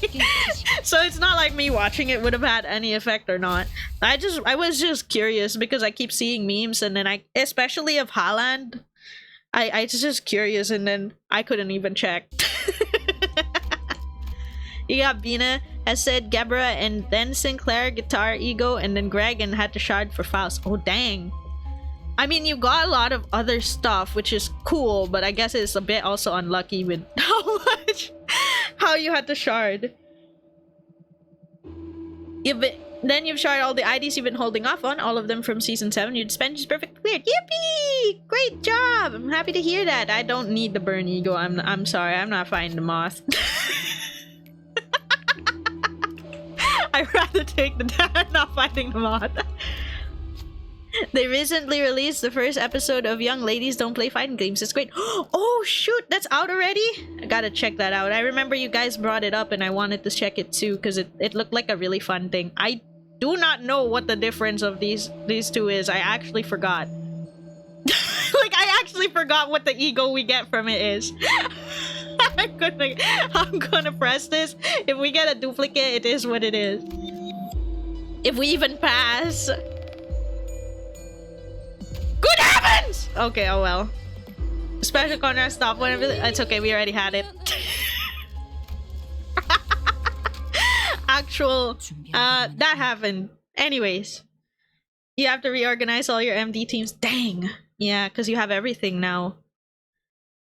So it's not like me watching it would have had any effect or not. I was just curious because I keep seeing memes and then especially of Haaland. I just curious and then I couldn't even check. You got Bina has said Gebra and then Sinclair, Guitar, Ego, and then Greg and had to shard for Faust. Oh dang. I mean, you got a lot of other stuff, which is cool, but I guess it's a bit also unlucky with how you had to shard. Then you've sharded all the IDs you've been holding off on, all of them from Season 7. You'd spend just perfectly cleared. Yippee! Great job! I'm happy to hear that. I don't need the burn ego. I'm sorry, I'm not fighting the moth. I'd rather take the dad not fighting the moth. They recently released the first episode of Young Ladies Don't Play Fighting Games. It's great. Oh shoot, that's out already? I gotta check that out. I remember you guys brought it up and I wanted to check it too because it looked like a really fun thing. I do not know what the difference of these two is. I actually forgot. Like, I actually forgot what the ego we get from it is. I'm gonna press this. If we get a duplicate, it is what it is. If we even pass. Good heavens! Okay, oh well. Special contract stop whenever. It's okay, we already had it. Actual, that happened. Anyways, you have to reorganize all your MD teams. Dang. Yeah, because you have everything now.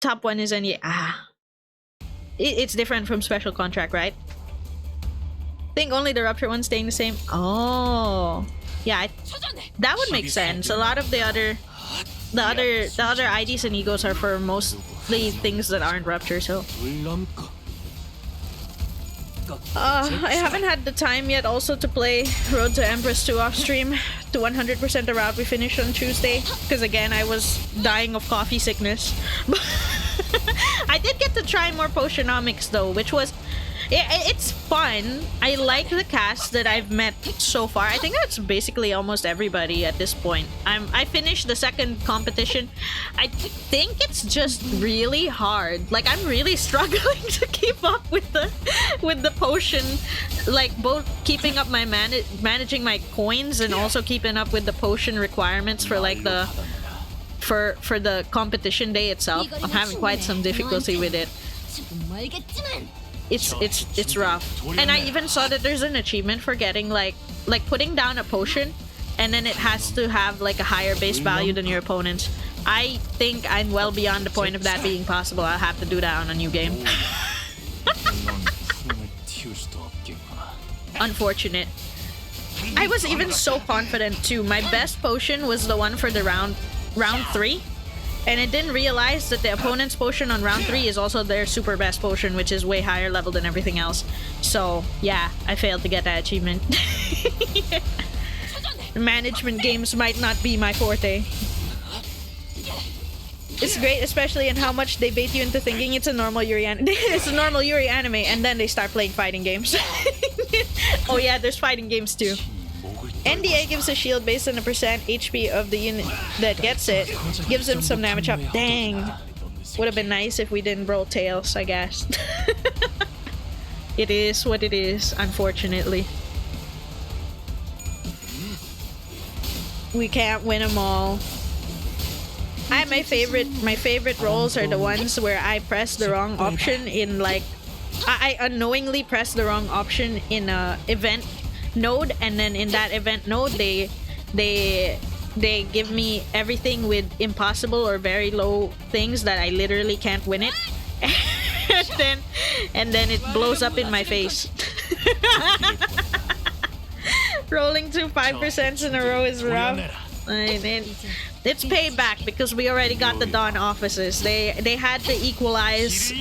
Top one is any. It's different from special contract, right? I think only the rupture one's staying the same. Oh. Yeah, that would make sense. A lot of the other IDs and egos are for mostly things that aren't rupture, so. I haven't had the time yet also to play Road to Empress 2 off stream to 100% the route we finished on Tuesday. Because again, I was dying of coffee sickness. I did get to try more Potionomics though, which was... It's fun. I like the cast that I've met so far. I think that's basically almost everybody at this point. I finished the second competition. I think it's just really hard. Like, I'm really struggling to keep up with the potion, like both keeping up my managing my coins and also keeping up with the potion requirements for like the for the competition day itself. I'm having quite some difficulty with it. It's rough. And I even saw that there's an achievement for getting like putting down a potion and then it has to have like a higher base value than your opponent's. I think I'm well beyond the point of that being possible. I'll have to do that on a new game. Unfortunate. I was even so confident too. My best potion was the one for the round 3. And I didn't realize that the opponent's potion on round 3 is also their super best potion, which is way higher level than everything else. So, yeah, I failed to get that achievement. management games might not be my forte. It's great, especially in how much they bait you into thinking it's a normal Yuri anime, and then they start playing fighting games. Oh yeah, there's fighting games too. NDA gives a shield based on the percent HP of the unit that gets it. Gives him some damage up. Dang. Would have been nice if we didn't roll tails, I guess. It is what it is, unfortunately. We can't win them all. My favorite rolls are the ones where I press the wrong option in like I unknowingly press the wrong option in a event node, and then in that event node they give me everything with impossible or very low things that I literally can't win it. and then it blows up in my face. Rolling 2 5% in a row is rough. It's payback because we already got the Dawn offices. They had to equalize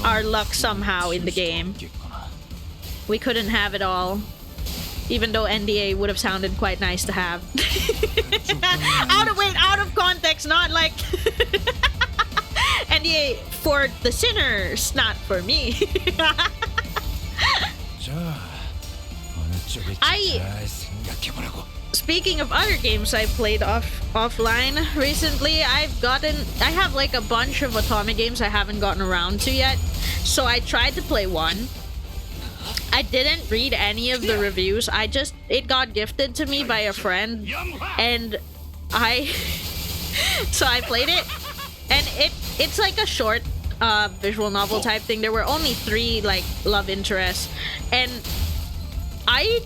our luck somehow in the game. We couldn't have it all. Even though NDA would have sounded quite nice to have. Out of context, not like NDA for the sinners, not for me. Speaking of other games I played offline recently, I have like a bunch of Otome games I haven't gotten around to yet. So I tried to play one. I didn't read any of the reviews. It got gifted to me by a friend, and so I played it, and it's like a short visual novel type thing. There were only 3 like love interests, and I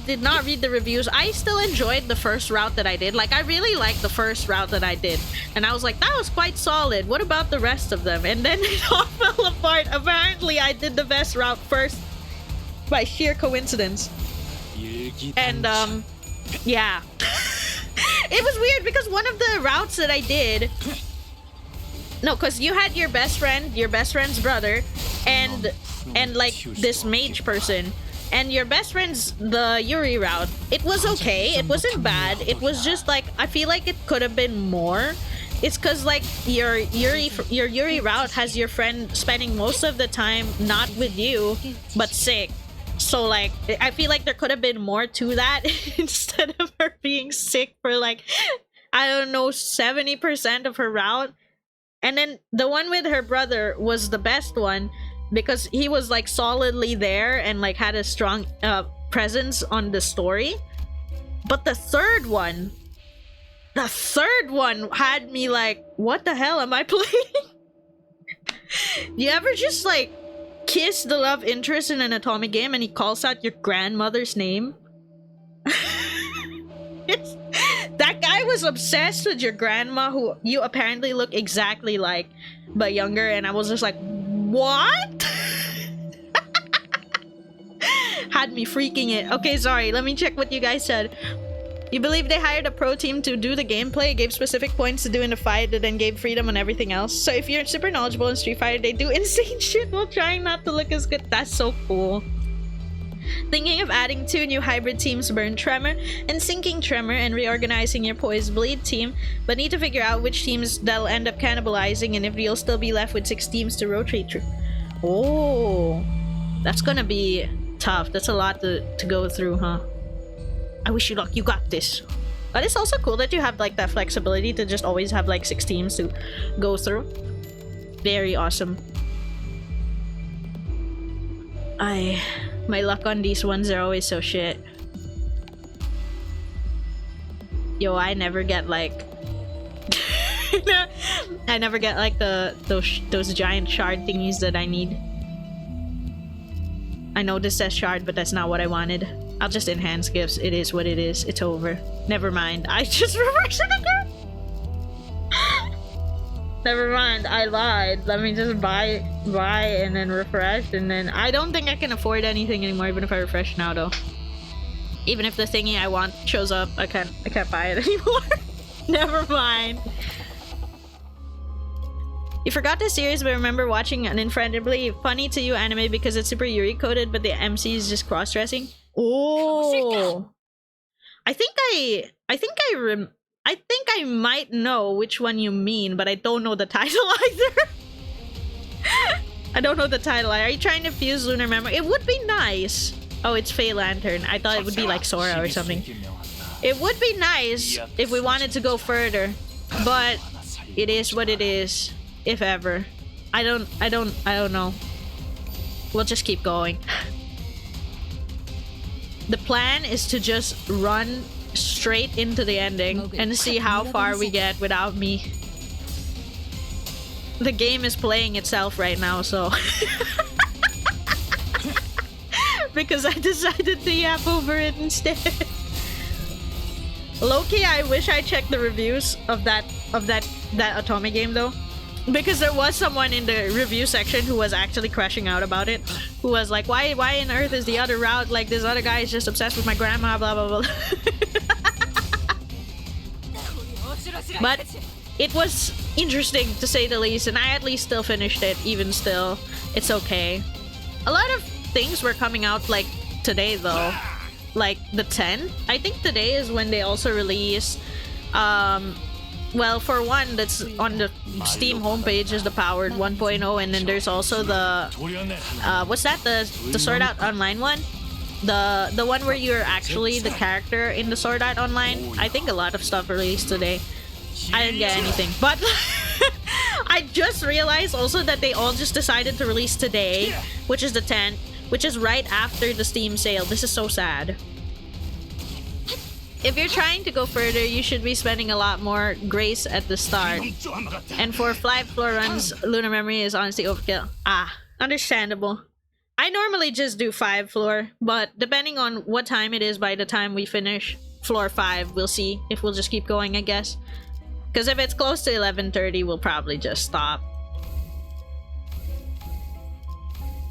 did not read the reviews. I still enjoyed the first route that I did. Like, I really liked the first route that I did, and I was like, that was quite solid. What about the rest of them? And then it all fell apart. Apparently I did the best route first by sheer coincidence. And yeah. It was weird because one of the routes that I did, no, because you had your best friend's brother, and like this mage person, and your best friend's the Yuri route. It was okay, it wasn't bad. It was just like, I feel like it could have been more. It's because like your Yuri route has your friend spending most of the time not with you but sick. So like, I feel like there could have been more to that instead of her being sick for like, I don't know, 70% of her route. And then the one with her brother was the best one because he was like solidly there and like had a strong presence on the story. But the third one had me like, what the hell am I playing? You ever just like kiss the love interest in an Atomic game and he calls out your grandmother's name? That guy was obsessed with your grandma, who you apparently look exactly like, but younger, and I was just like, what? Had me freaking it. Okay, sorry, let me check what you guys said. You believe they hired a pro team to do the gameplay, gave specific points to do in the fight, and then gave freedom on everything else. So if you're super knowledgeable in Street Fighter, they do insane shit while trying not to look as good. That's so cool. Thinking of adding 2 new hybrid teams, Burn Tremor and Sinking Tremor, and reorganizing your Poise Bleed team, but need to figure out which teams that'll end up cannibalizing and if you'll still be left with 6 teams to rotate through. Oh, that's gonna be tough. That's a lot to go through, huh? I wish you luck. You got this. But it's also cool that you have like that flexibility to just always have like 6 teams to go through. Very awesome. My luck on these ones are always so shit. Yo, I never get like I never get like those giant shard thingies that I need. I know this says shard, but that's not what I wanted. I'll just enhance gifts. It is what it is. It's over. Never mind. I just reversed it again. Never mind. I lied. Let me just buy and then refresh, and then I don't think I can afford anything anymore even if I refresh now though. Even if the thingy I want shows up, I can't buy it anymore. Never mind. You forgot this series, but remember watching an incredibly funny to you anime because it's super Yuri coded, but the MC is just cross-dressing? Oh, I think I might know which one you mean, but I don't know the title either. I don't know the title. Are you trying to fuse lunar memory? It would be nice. Oh, it's Fey Lantern. I thought it would be like Sora or something. It would be nice if we wanted to go further, but it is what it is. If ever, I don't know. We'll just keep going. The plan is to just run straight into the ending and see how far we get without me. The game is playing itself right now, so because I decided to yap over it instead. Low-key, I wish I checked the reviews of that Otome game though, because there was someone in the review section who was actually crashing out about it, who was like, why in earth is the other route like this other guy is just obsessed with my grandma, blah blah blah. But it was interesting to say the least, and I at least still finished it. Even still, it's okay. A lot of things were coming out like today though, like the 10th. I think today is when they also release well, for one, that's on the Steam homepage is the Powered 1.0, and then there's also the what's that, the Sword Art Online one, the one where you're actually the character in the Sword Art Online. I think a lot of stuff released today. I didn't get anything, but I just realized also that they all just decided to release today, which is the 10th, which is right after the Steam sale. This is so sad. If you're trying to go further, you should be spending a lot more grace at the start. And for 5 floor runs, Lunar Memory is honestly overkill. Ah, understandable. I normally just do 5 floor, but depending on what time it is by the time we finish floor 5, we'll see if we'll just keep going, I guess. Because if it's close to 11:30, we'll probably just stop.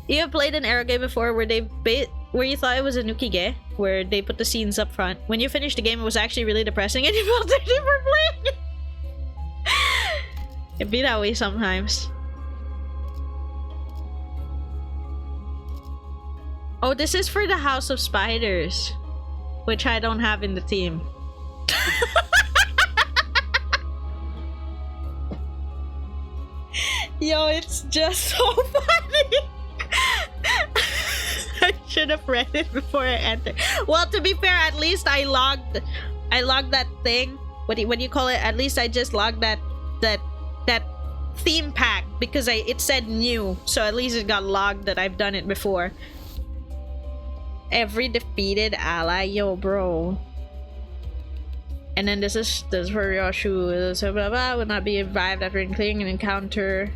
You have played an Arrow game before where where you thought it was a Nukige, where they put the scenes up front. When you finished the game, it was actually really depressing and you felt dirty for playing. It'd be that way sometimes. Oh, this is for the House of Spiders, which I don't have in the team. Yo, it's just so funny. I should have read it before I entered. Well, to be fair, at least I logged that thing. What do you call it? At least I just logged that theme pack because it said new, so at least it got logged that I've done it before. Every defeated ally, yo, bro. And then this is for Yoshu. So blah blah will not be revived after clearing an encounter.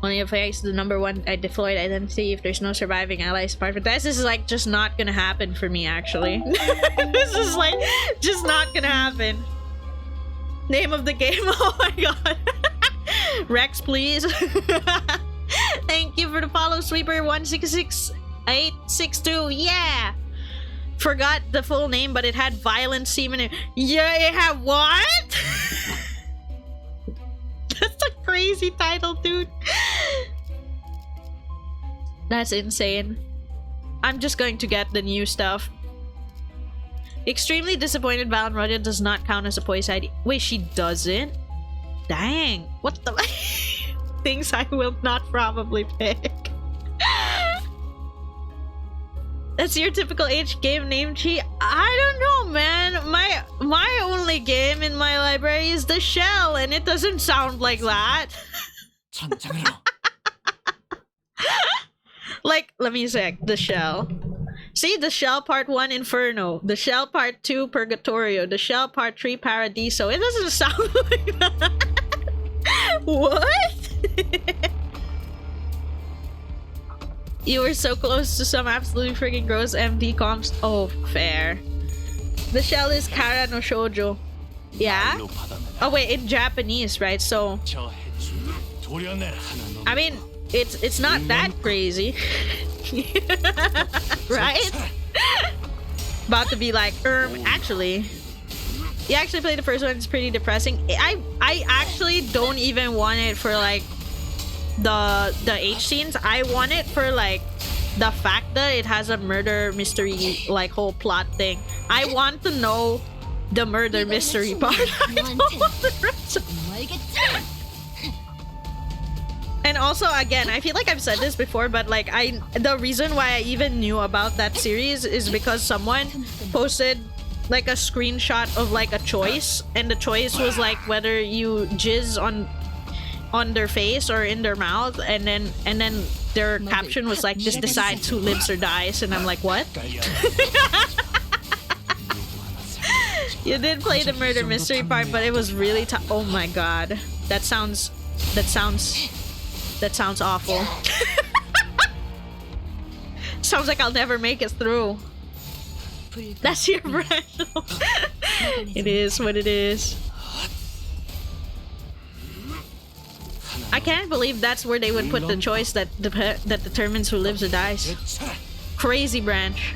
Only if I use the number 1 I deployed identity if there's no surviving allies apart from this. This is like just not gonna happen for me actually. This is like just not gonna happen. Name of the game, oh my god. Rex, please. Thank you for the follow, Sweeper 166862. Yeah! Forgot the full name, but it had violent semen. Yeah, it had what? That's a crazy title, dude. That's insane. I'm just going to get the new stuff. Extremely disappointed Valen Rodia does not count as a Poise ID. Wait, she doesn't? Dang. What the things I will not probably pick. That's your typical H game name, Chi? I don't know, man. My only game in my library is The Shell, and it doesn't sound like that. Like, let me see. The Shell. See, The Shell Part 1, Inferno. The Shell Part 2, Purgatorio. The Shell Part 3, Paradiso. It doesn't sound like that. What? You were so close to some absolutely freaking gross MD comps. Oh, fair. The Shell is Kara no Shoujo. Yeah? Oh wait, in Japanese, right? So I mean, it's not that crazy. Right? About to be like, actually. You actually played the first one, it's pretty depressing. I actually don't even want it for like the H scenes. I want it for like the fact that it has a murder mystery like whole plot thing. I want to know the murder mystery part. I don't want the rest of- And also, again, I feel like I've said this before, but like the reason why I even knew about that series is because someone posted like a screenshot of like a choice, and the choice was like whether you jizz on their face or in their mouth, and then their caption was like, just decides who lives or dies, and I'm like, what? You did play the murder mystery part, but it was really tough. Oh my god, that sounds awful. Sounds like I'll never make it through. That's your brand. It is what it is. I can't believe that's where they would put the choice that determines who lives or dies. Crazy branch.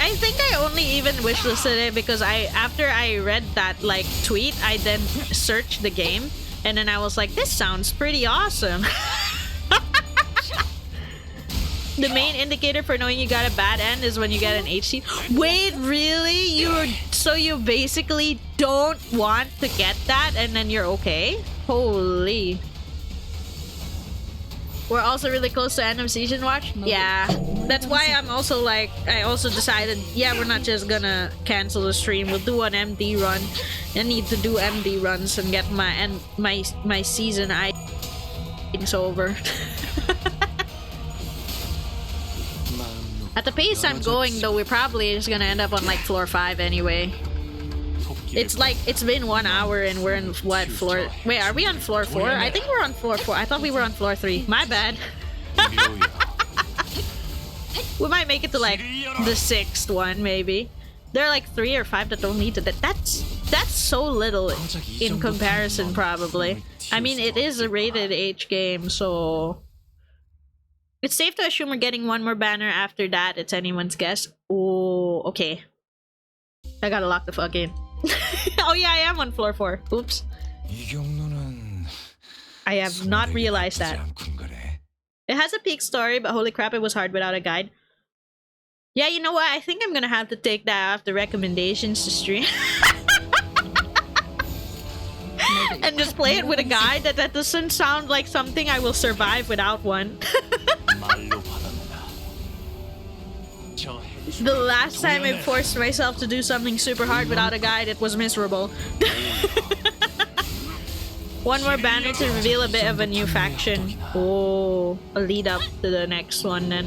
I think I only even wishlisted it because after I read that like tweet, I then searched the game, and then I was like, this sounds pretty awesome. The main indicator for knowing you got a bad end is when you get an HT. Wait, really? So you basically don't want to get that, and then you're okay? Holy. We're also really close to end of season watch. Yeah, that's why I'm also like, I also decided, yeah, we're not just gonna cancel the stream. We'll do an MD run. I need to do MD runs and get my season it's over. At the pace I'm going, though, we're probably just gonna end up on like floor 5 anyway. It's like, it's been 1 hour and we're in what floor? Wait, are we on floor 4? I think we're on floor 4. I thought we were on floor 3. My bad. We might make it to like the 6th one, maybe. There are like 3 or 5 that don't need to. That's so little in comparison, probably. I mean, it is a rated H game, so it's safe to assume we're getting one more banner after that. It's anyone's guess. Oh, okay. I gotta lock the fuck in. Oh yeah, I am on floor 4. Oops. I have not realized that. It has a peak story, but holy crap, it was hard without a guide. Yeah, you know what? I think I'm gonna have to take that off the recommendations to stream. And just play it with a guide. That doesn't sound like something I will survive without one. The last time I forced myself to do something super hard without a guide, it was miserable. One more banner to reveal a bit of a new faction. Oh, a lead up to the next one then.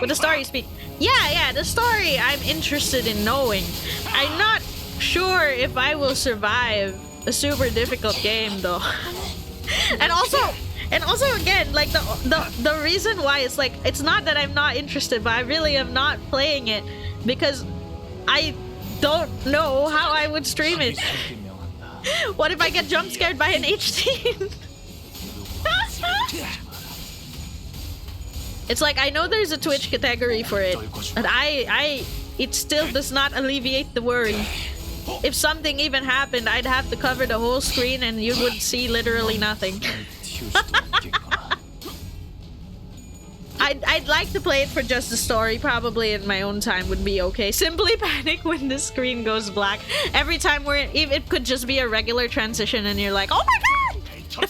With the story speak. Yeah, the story I'm interested in knowing. I'm not sure if I will survive a super difficult game though. And also again, like the reason why it's like, it's not that I'm not interested, but I really am not playing it because I don't know how I would stream it. What if I get jump scared by an HT? It's like, I know there's a Twitch category for it, but it still does not alleviate the worry. If something even happened, I'd have to cover the whole screen and you would see literally nothing. I'd like to play it for just the story, probably in my own time would be okay. Simply panic when the screen goes black. Every time it could just be a regular transition and you're like, oh my god!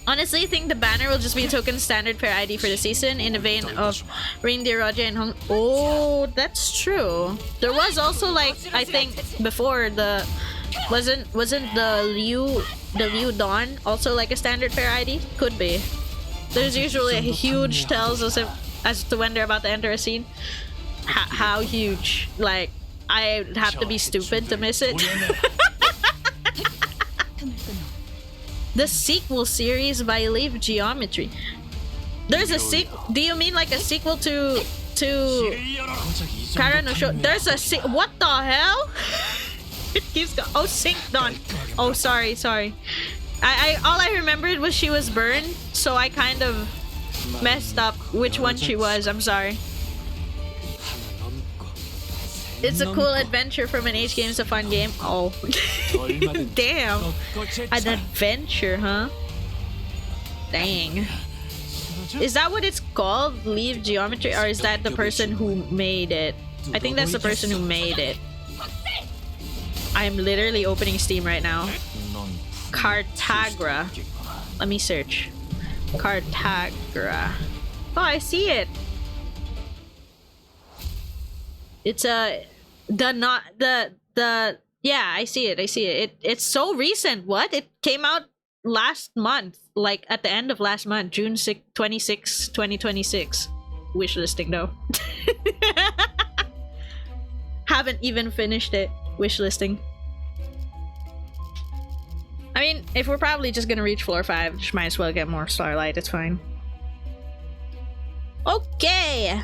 Honestly, I think the banner will just be a token standard pair ID for the season in the vein of Reindeer Roger and Hong. Oh, that's true. There was also like, I think before the wasn't the Liu Dawn also like a standard pair ID? Could be. There's usually a huge tells us as to when they're about to enter a scene. How huge? Like, I'd have to be stupid to miss it. The sequel series by Leaf Geometry. There's a sequel. Do you mean like a sequel to Kara no Show? There's a what the hell? It keeps going. Oh, synced on. Oh, sorry. All I remembered was she was burned, so I kind of messed up which one she was. I'm sorry. It's a cool adventure from an H game's a fun game. Oh. Damn. An adventure, huh? Dang. Is that what it's called? Leave geometry? Or is that the person who made it? I think that's the person who made it. I'm literally opening Steam right now. Cartagra. Let me search. Cartagra. Oh, I see it. It's a yeah, I see it. It's so recent. What? It came out last month, like at the end of last month, June 26, 2026. Wishlisting though. Haven't even finished it. Wishlisting. I mean, if we're probably just gonna reach floor 5, just might as well get more starlight. It's fine. Okay.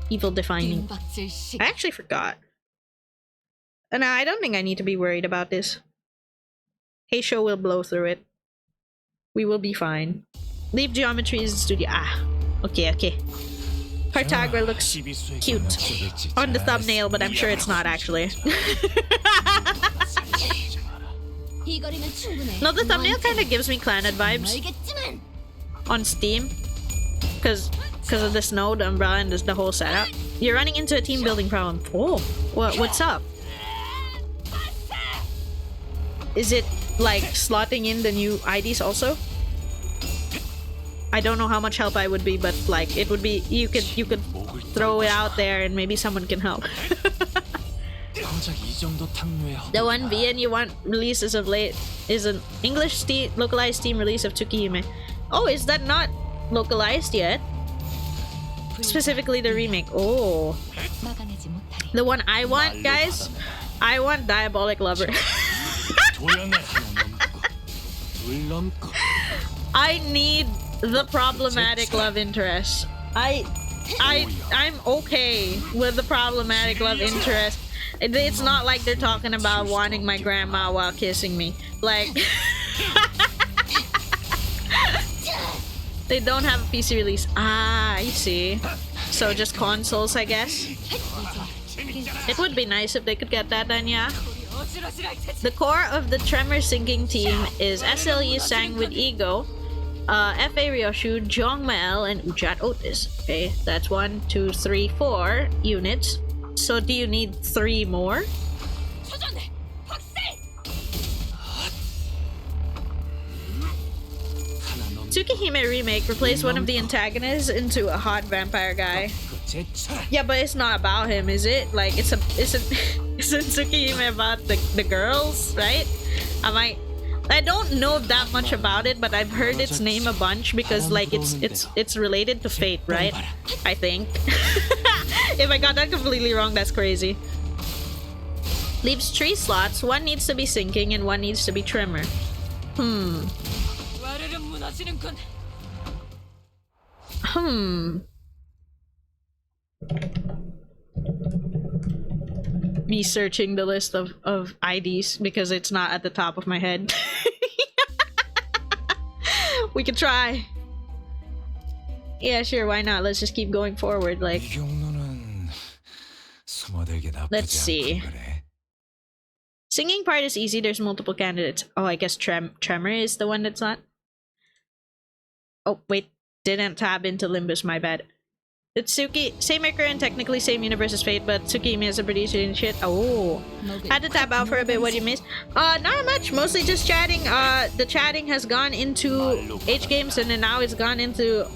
Evil defining. I actually forgot. No, I don't think I need to be worried about this. Heisho will blow through it. We will be fine. Leave geometry is studio. Ah, okay. Cartagra looks cute on the thumbnail, but I'm sure it's not actually. No, the thumbnail kind of gives me Clannad vibes on Steam, because of the snow, the umbrella, and the whole setup. You're running into a team building problem. Oh, what's up? Is it like slotting in the new IDs also? I don't know how much help I would be, but like it would be. You could throw it out there and maybe someone can help. The one VN you want releases of late is an English localized Steam release of Tsukihime. Oh, is that not localized yet? Specifically the remake. Oh, the one I want, guys. I want Diabolic Lover. I need the problematic love interest. I'm okay with the problematic love interest. It's not like they're talking about wanting my grandma while kissing me. Like, they don't have a PC release. Ah, I see. So just consoles, I guess. It would be nice if they could get that done, yeah. The core of the Tremor Sinking team is SLE Sang with Ego, FA Ryoshu, Jong Mael, and Ujat Otis. Okay, that's 1, 2, 3, 4 units. So do you need 3 more? Tsukihime remake replaced one of the antagonists into a hot vampire guy. Yeah, but it's not about him, is it? Like, isn't Tsukihime about the girls, right? I don't know that much about it, but I've heard its name a bunch because like it's related to Fate, right? I think. If I got that completely wrong, that's crazy. Leaves 3 slots. 1 needs to be sinking and 1 needs to be Tremor. Me searching the list of IDs because it's not at the top of my head. We could try. Yeah, sure, why not? Let's just keep going forward, like. Let's see. Singing part is easy, there's multiple candidates. Oh, I guess Tremor is the one that's not. Oh, wait. Didn't tab into Limbus, my bad. Itsuki, same maker and technically same universe as Fate, but Tsukihime is a pretty shitty shit. Oh, had to tap out for a bit. What do you miss? Not much. Mostly just chatting. The chatting has gone into H games, and then now it's gone into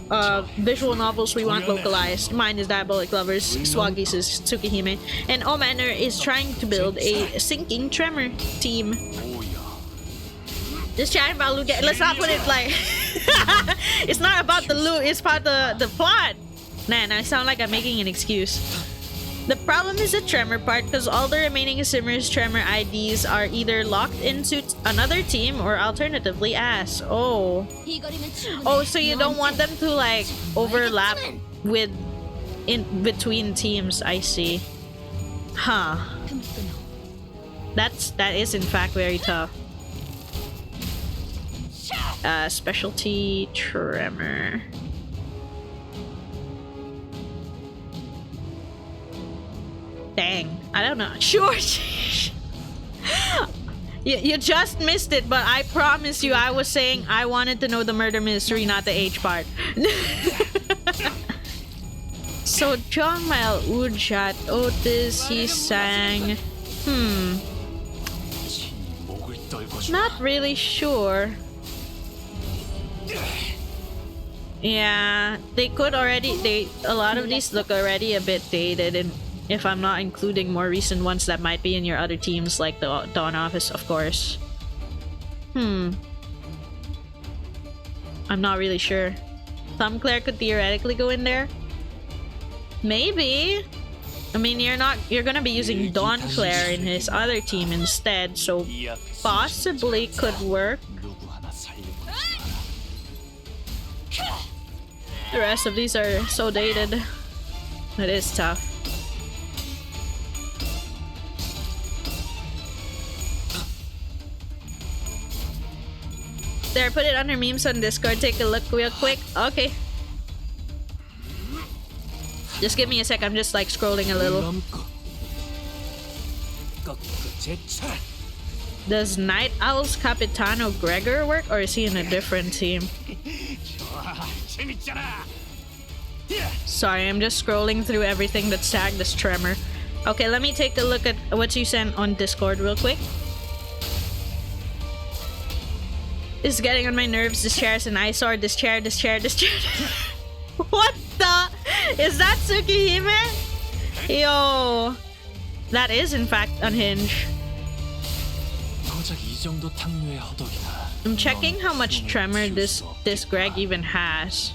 visual novels we want localized. Mine is Diabolic Lovers. Swaggy's is Tsukihime, and Omanor is trying to build a sinking Tremor team. Just chatting about loot. Let's not put it like it's not about the loot. It's about the plot. Man, I sound like I'm making an excuse. The problem is the Tremor part, because all the remaining Simmer's Tremor IDs are either locked into another team or alternatively ass. Oh. Oh, so you don't want them to like overlap with in between teams, I see. Huh. That is in fact very tough. Specialty Tremor. Dang, I don't know. Sure. You just missed it, but I promise you, I was saying I wanted to know the murder mystery, not the H part. So, Jongmail, Ujat, Otis, he sang... Not really sure. Yeah, they could already... A lot of these look already a bit dated, and if I'm not including more recent ones that might be in your other teams, like the Dawn Office, of course. I'm not really sure. Thumbclair could theoretically go in there. Maybe. I mean, you're gonna be using Dawnclair in his other team instead, so possibly could work. The rest of these are so dated. It is tough. There, put it under memes on Discord. Take a look real quick. Okay. Just give me a sec. I'm just like scrolling a little. Does Night Owl's Capitano Gregor work, or is he in a different team? Sorry, I'm just scrolling through everything that's tagged as Tremor. Okay, let me take a look at what you sent on Discord real quick. This is getting on my nerves. This chair is an eyesore. This chair. What the? Is that Tsukihime? Yo. That is in fact unhinged. I'm checking how much tremor this Greg even has.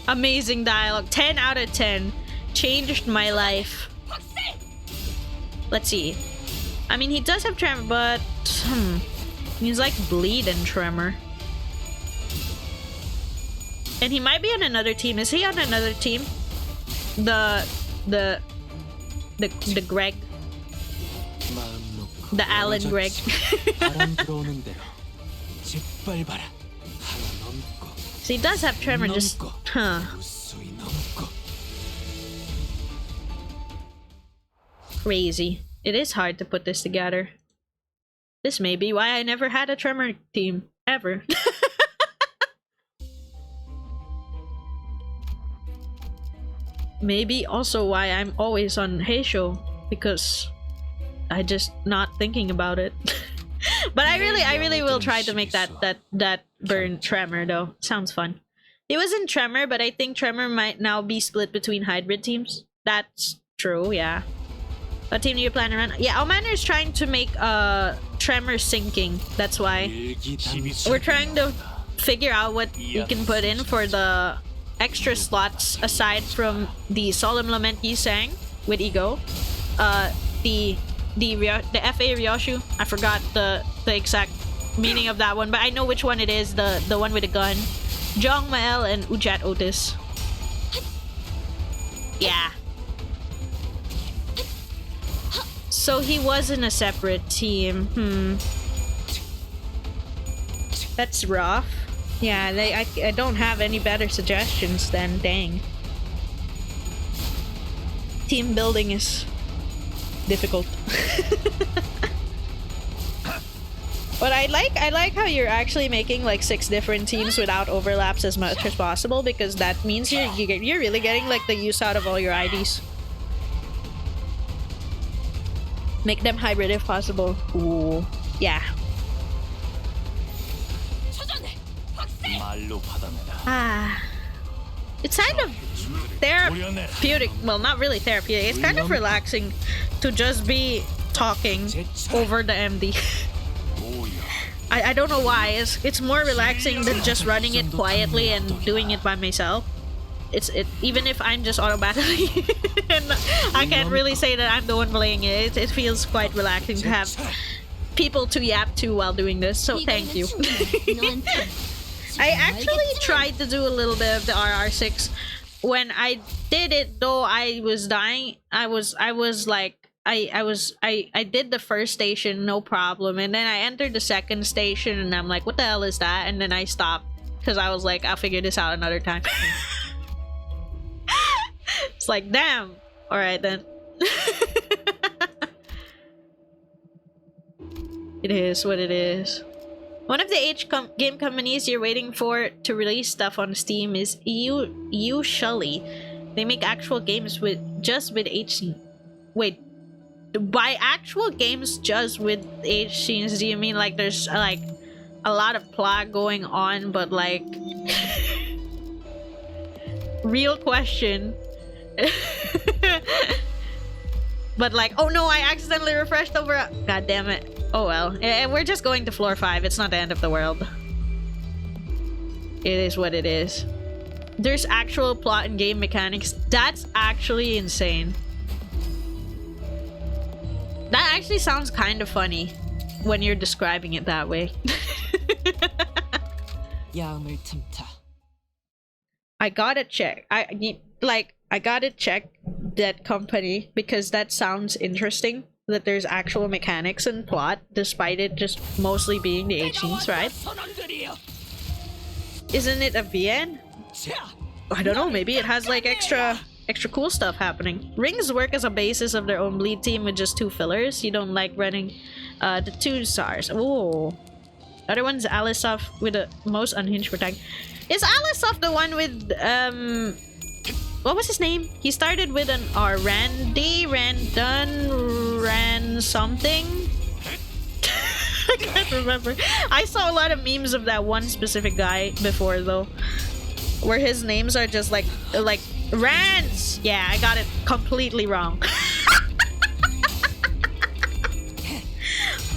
Amazing dialogue. 10 out of 10. Changed my life. Let's see. I mean, he does have tremor, but... he's like bleed and tremor. And he might be on another team. Is he on another team? The Greg. The Alan Greg. So he does have tremor, just... Huh. Crazy. It is hard to put this together. This may be why I never had a tremor team. Ever. Maybe also why I'm always on Heisho, because I just not thinking about it. But I really will try to make that burn Tremor though. Sounds fun. He was in Tremor, but I think Tremor might now be split between hybrid teams. That's true, yeah. What team do you plan to run? Yeah, Omanor is trying to make Tremor syncing. That's why we're trying to figure out what we can put in for the extra slots aside from the Solemn Lament he sang with Ego. The FA Ryoshu. I forgot the exact meaning of that one, but I know which one it is. The one with the gun. Jong Mael and Ujat Otis. Yeah. So he was in a separate team. That's rough. Yeah, I don't have any better suggestions then. Dang. Team building is difficult. But I like how you're actually making like 6 different teams without overlaps as much as possible, because that means you're really getting like the use out of all your IDs. Make them hybrid if possible. Ooh, yeah. It's kind of therapeutic. Well, not really therapeutic. It's kind of relaxing to just be talking over the MD. I don't know why. It's more relaxing than just running it quietly and doing it by myself. Even if I'm just automatically and I can't really say that I'm the one playing it. It feels quite relaxing to have people to yap to while doing this. So thank you. I actually tried to do a little bit of the RR6. When I did it though, I was dying. I did the first station, no problem, and then I entered the second station and I'm like, what the hell is that? And then I stopped because I was like, I'll figure this out another time. It's like, damn. All right then. It is what it is. One of the game companies you're waiting for to release stuff on Steam is usually they make actual games with HC. Wait, by actual games just with H scenes, do you mean like there's like a lot of plot going on, but like real question. But like, oh no, I accidentally refreshed over. God damn it. Oh well. We're just going to floor 5. It's not the end of the world. It is what it is. There's actual plot and game mechanics. That's actually insane. That actually sounds kind of funny when you're describing it that way. I gotta check. I gotta check that company because that sounds interesting. That there's actual mechanics and plot, despite it just mostly being the H-scenes, right? Isn't it a VN? I don't know. Maybe it has like extra cool stuff happening. Rings work as a basis of their own bleed team with just 2 fillers. You don't like running the 2 stars. Oh, the other one's Alisov with the most unhinged protect. Is Alisov the one with what was his name? He started with an R. Randy, Randon, Ran something. I can't remember. I saw a lot of memes of that one specific guy before though, where his names are just like Rans. Yeah, I got it completely wrong.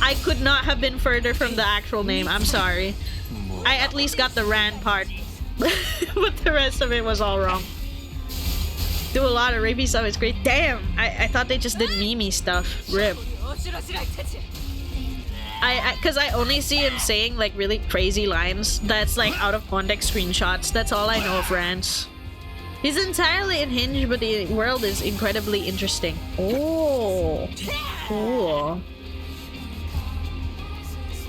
I could not have been further from the actual name. I'm sorry. I at least got the Rand part, but the rest of it was all wrong. Do a lot of rapey stuff. It's great. Damn, I thought they just did meme stuff. Rip. Cause I only see him saying like really crazy lines that's like out of context screenshots. That's all I know of Rants. He's entirely unhinged, but the world is incredibly interesting. Oh, cool.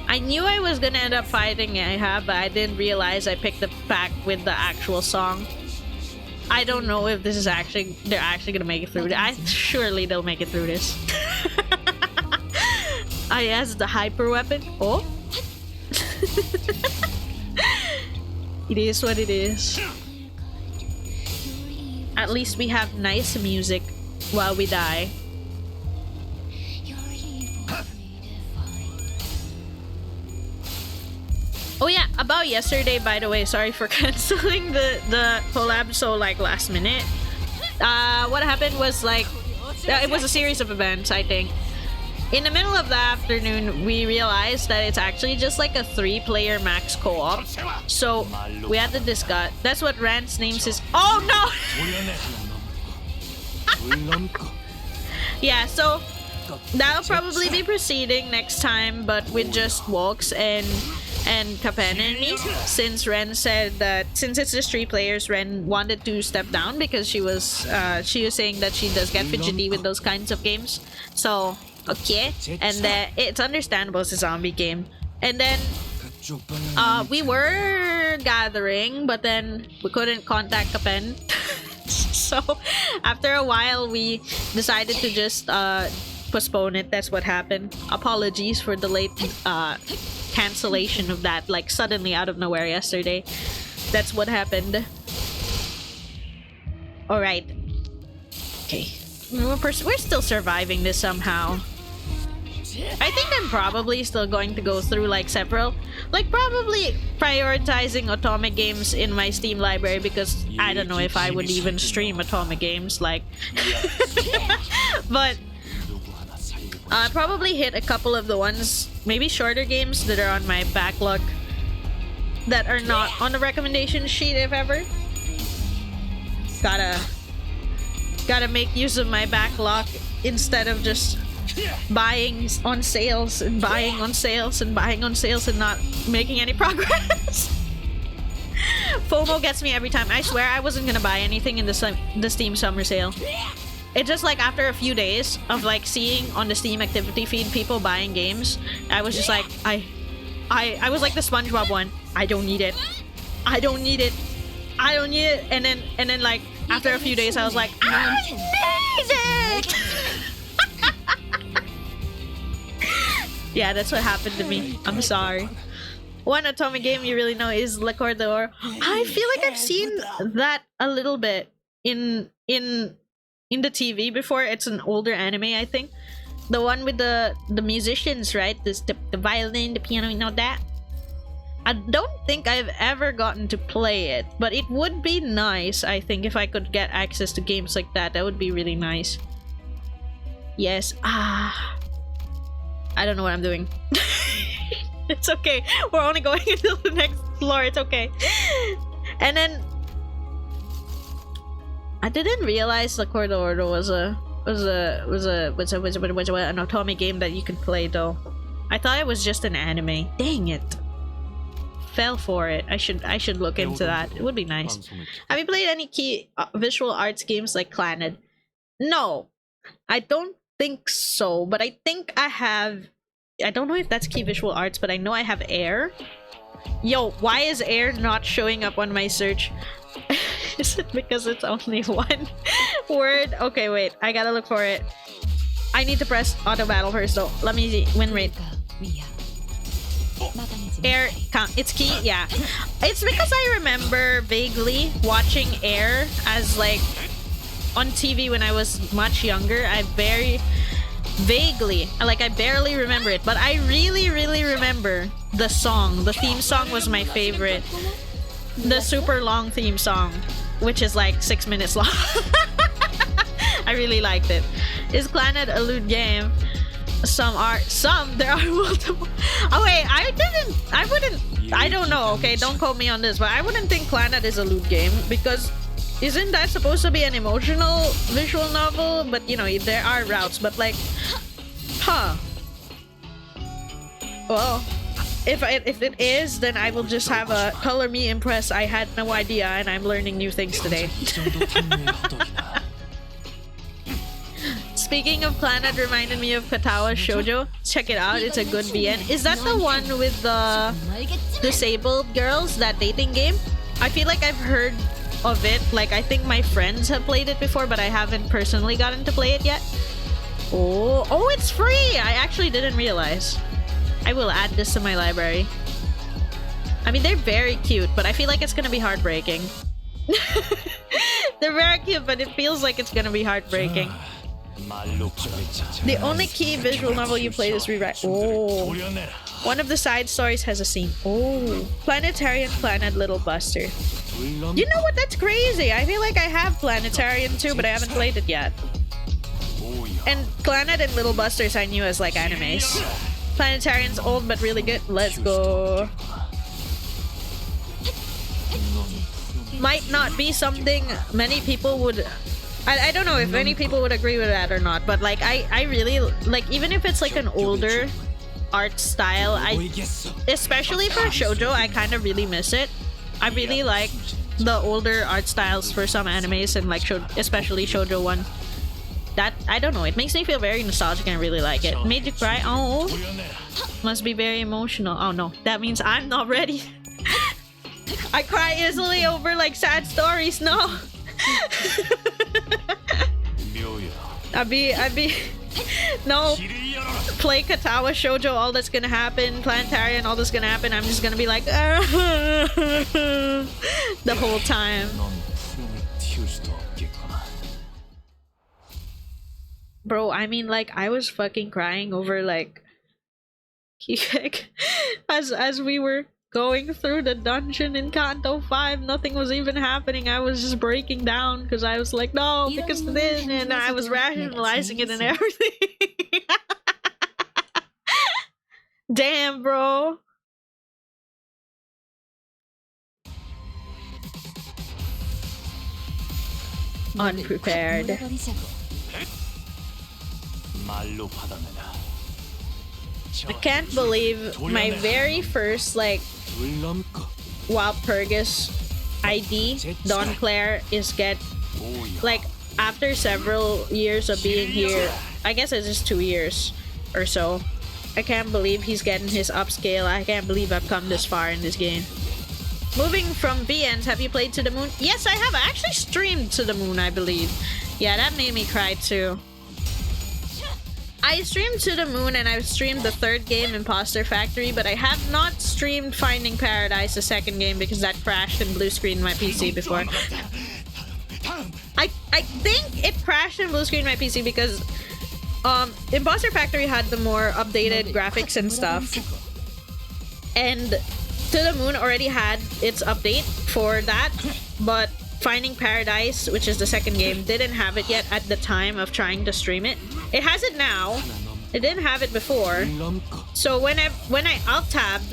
I knew I was gonna end up fighting Ahab, but I didn't realize I picked the pack with the actual song. I don't know if this is they're actually gonna make it through. Surely they'll make it through this. I asked the hyper weapon. Oh. It is what it is. At least we have nice music while we die. Oh yeah, about yesterday, by the way, sorry for canceling the collab so like last minute. What happened was like, it was a series of events, I think. In the middle of the afternoon, we realized that it's actually just like a 3-player max co-op. So we had to discuss. That's what Rand's names is. Oh no! Yeah, so that'll probably be proceeding next time, but with just Walks and Kapen and me, since Ren said that since it's just 3 players, Ren wanted to step down because she was saying that she does get fidgety with those kinds of games. So okay, and it's understandable, it's a zombie game. And then we were gathering, but then we couldn't contact Kapen. So after a while we decided to just postpone it. That's what happened. Apologies for the late cancellation of that, like suddenly out of nowhere yesterday. That's what happened. All right. Okay. We're still surviving this somehow. I think I'm probably still going to go through like several, like probably prioritizing Atomic games in my Steam library, because I don't know if I would even stream Atomic games, like but probably hit a couple of the ones, maybe shorter games that are on my backlog that are not on the recommendation sheet, if ever. Gotta make use of my backlog instead of just buying on sales and buying on sales and buying on sales and not making any progress. FOMO gets me every time. I swear I wasn't gonna buy anything in the Steam summer sale. It just like after a few days of like seeing on the Steam activity feed people buying games, I was just like, I was like the SpongeBob one. I don't need it. I don't need it. I don't need it. And then like after a few days I was like, I need it. Yeah, that's what happened to me. I'm sorry. One Otome game you really know is Le Corridor. I feel like I've seen that a little bit in the TV before. It's an older anime, I think. The one with the musicians, right? The violin, the piano, you know that? I don't think I've ever gotten to play it, but it would be nice, I think, if I could get access to games like that. That would be really nice. Yes. I don't know what I'm doing. It's okay. We're only going until the next floor. It's okay. And then I didn't realize the Corridor was an Otome game that you could play though. I thought it was just an anime. Dang it. Fell for it. I should look into that. It would be nice. Have you played any key visual arts games like Clannad? No. I don't think so, but I think I have. I don't know if that's key visual arts, but I know I have Air. Yo, why is Air not showing up on my search? Is it because it's only one word? Okay, wait. I gotta look for it. I need to press auto battle first though. Let me see. Win rate. Air count. It's key? Yeah. It's because I remember vaguely watching Air as like on TV when I was much younger. I very vaguely, like I barely remember it, but I really remember the song. The theme song was my favorite. The super long theme song, which is like 6 minutes long. I really liked it. Is Clannad a loot game? There are multiple. Oh wait, I don't know, okay? Don't quote me on this, but I wouldn't think Clannad is a loot game because isn't that supposed to be an emotional visual novel? But you know, there are routes, but like, huh. Well, if it is, then I will just have a color me impressed. I had no idea and I'm learning new things today. Speaking of Clannad, reminded me of Katawa Shoujo. Check it out, it's a good VN. Is that the one with the disabled girls, that dating game? I feel like I've heard of it. Like, I think my friends have played it before, but I haven't personally gotten to play it yet. Oh, it's free! I actually didn't realize. I will add this to my library. I mean, they're very cute, but I feel like it's gonna be heartbreaking. They're very cute, but it feels like it's gonna be heartbreaking. The only key visual novel you played is Rewrite. Oh. One of the side stories has a scene. Oh. Planetarian Clannad Little Buster. You know what? That's crazy. I feel like I have Planetarian too, but I haven't played it yet. And Clannad and Little Busters I knew as like animes. Planetarian's old but really good. Let's go. Might not be something many people would... I don't know if many people would agree with that or not, but like I really like, even if it's like an older art style, especially for shoujo, I kind of really miss it. I really like the older art styles for some animes, and like especially shoujo one. That, I don't know, it makes me feel very nostalgic and I really like it. Made you cry? Oh, must be very emotional. Oh no, that means I'm not ready. I cry easily over like sad stories. No. I'd be no, play Katawa Shoujo, all that's gonna happen, Planetarian, all that's gonna happen, I'm just gonna be like the whole time. Bro, I mean, like, I was fucking crying over like as we were going through the dungeon in Kanto 5, nothing was even happening. I was just breaking down because I was like, no, because of this, and I was rationalizing it and everything. Damn, bro. Unprepared. I can't believe my very first like Walpurgis ID, Don Claire, is like after several years of being here. I guess it's just 2 years or so. I can't believe he's getting his upscale. I can't believe I've come this far in this game. Moving from VNs, have you played To the Moon? Yes, I have. I actually streamed To the Moon, I believe. Yeah, that made me cry too. I streamed To the Moon and I've streamed the third game, Imposter Factory, but I have not streamed Finding Paradise, the second game, because that crashed and blue screened my PC before. I think it crashed and blue screened my PC because Imposter Factory had the more updated graphics and stuff. And To the Moon already had its update for that, but Finding Paradise, which is the second game, didn't have it yet at the time of trying to stream it. It has it now. It didn't have it before. So when I alt-tabbed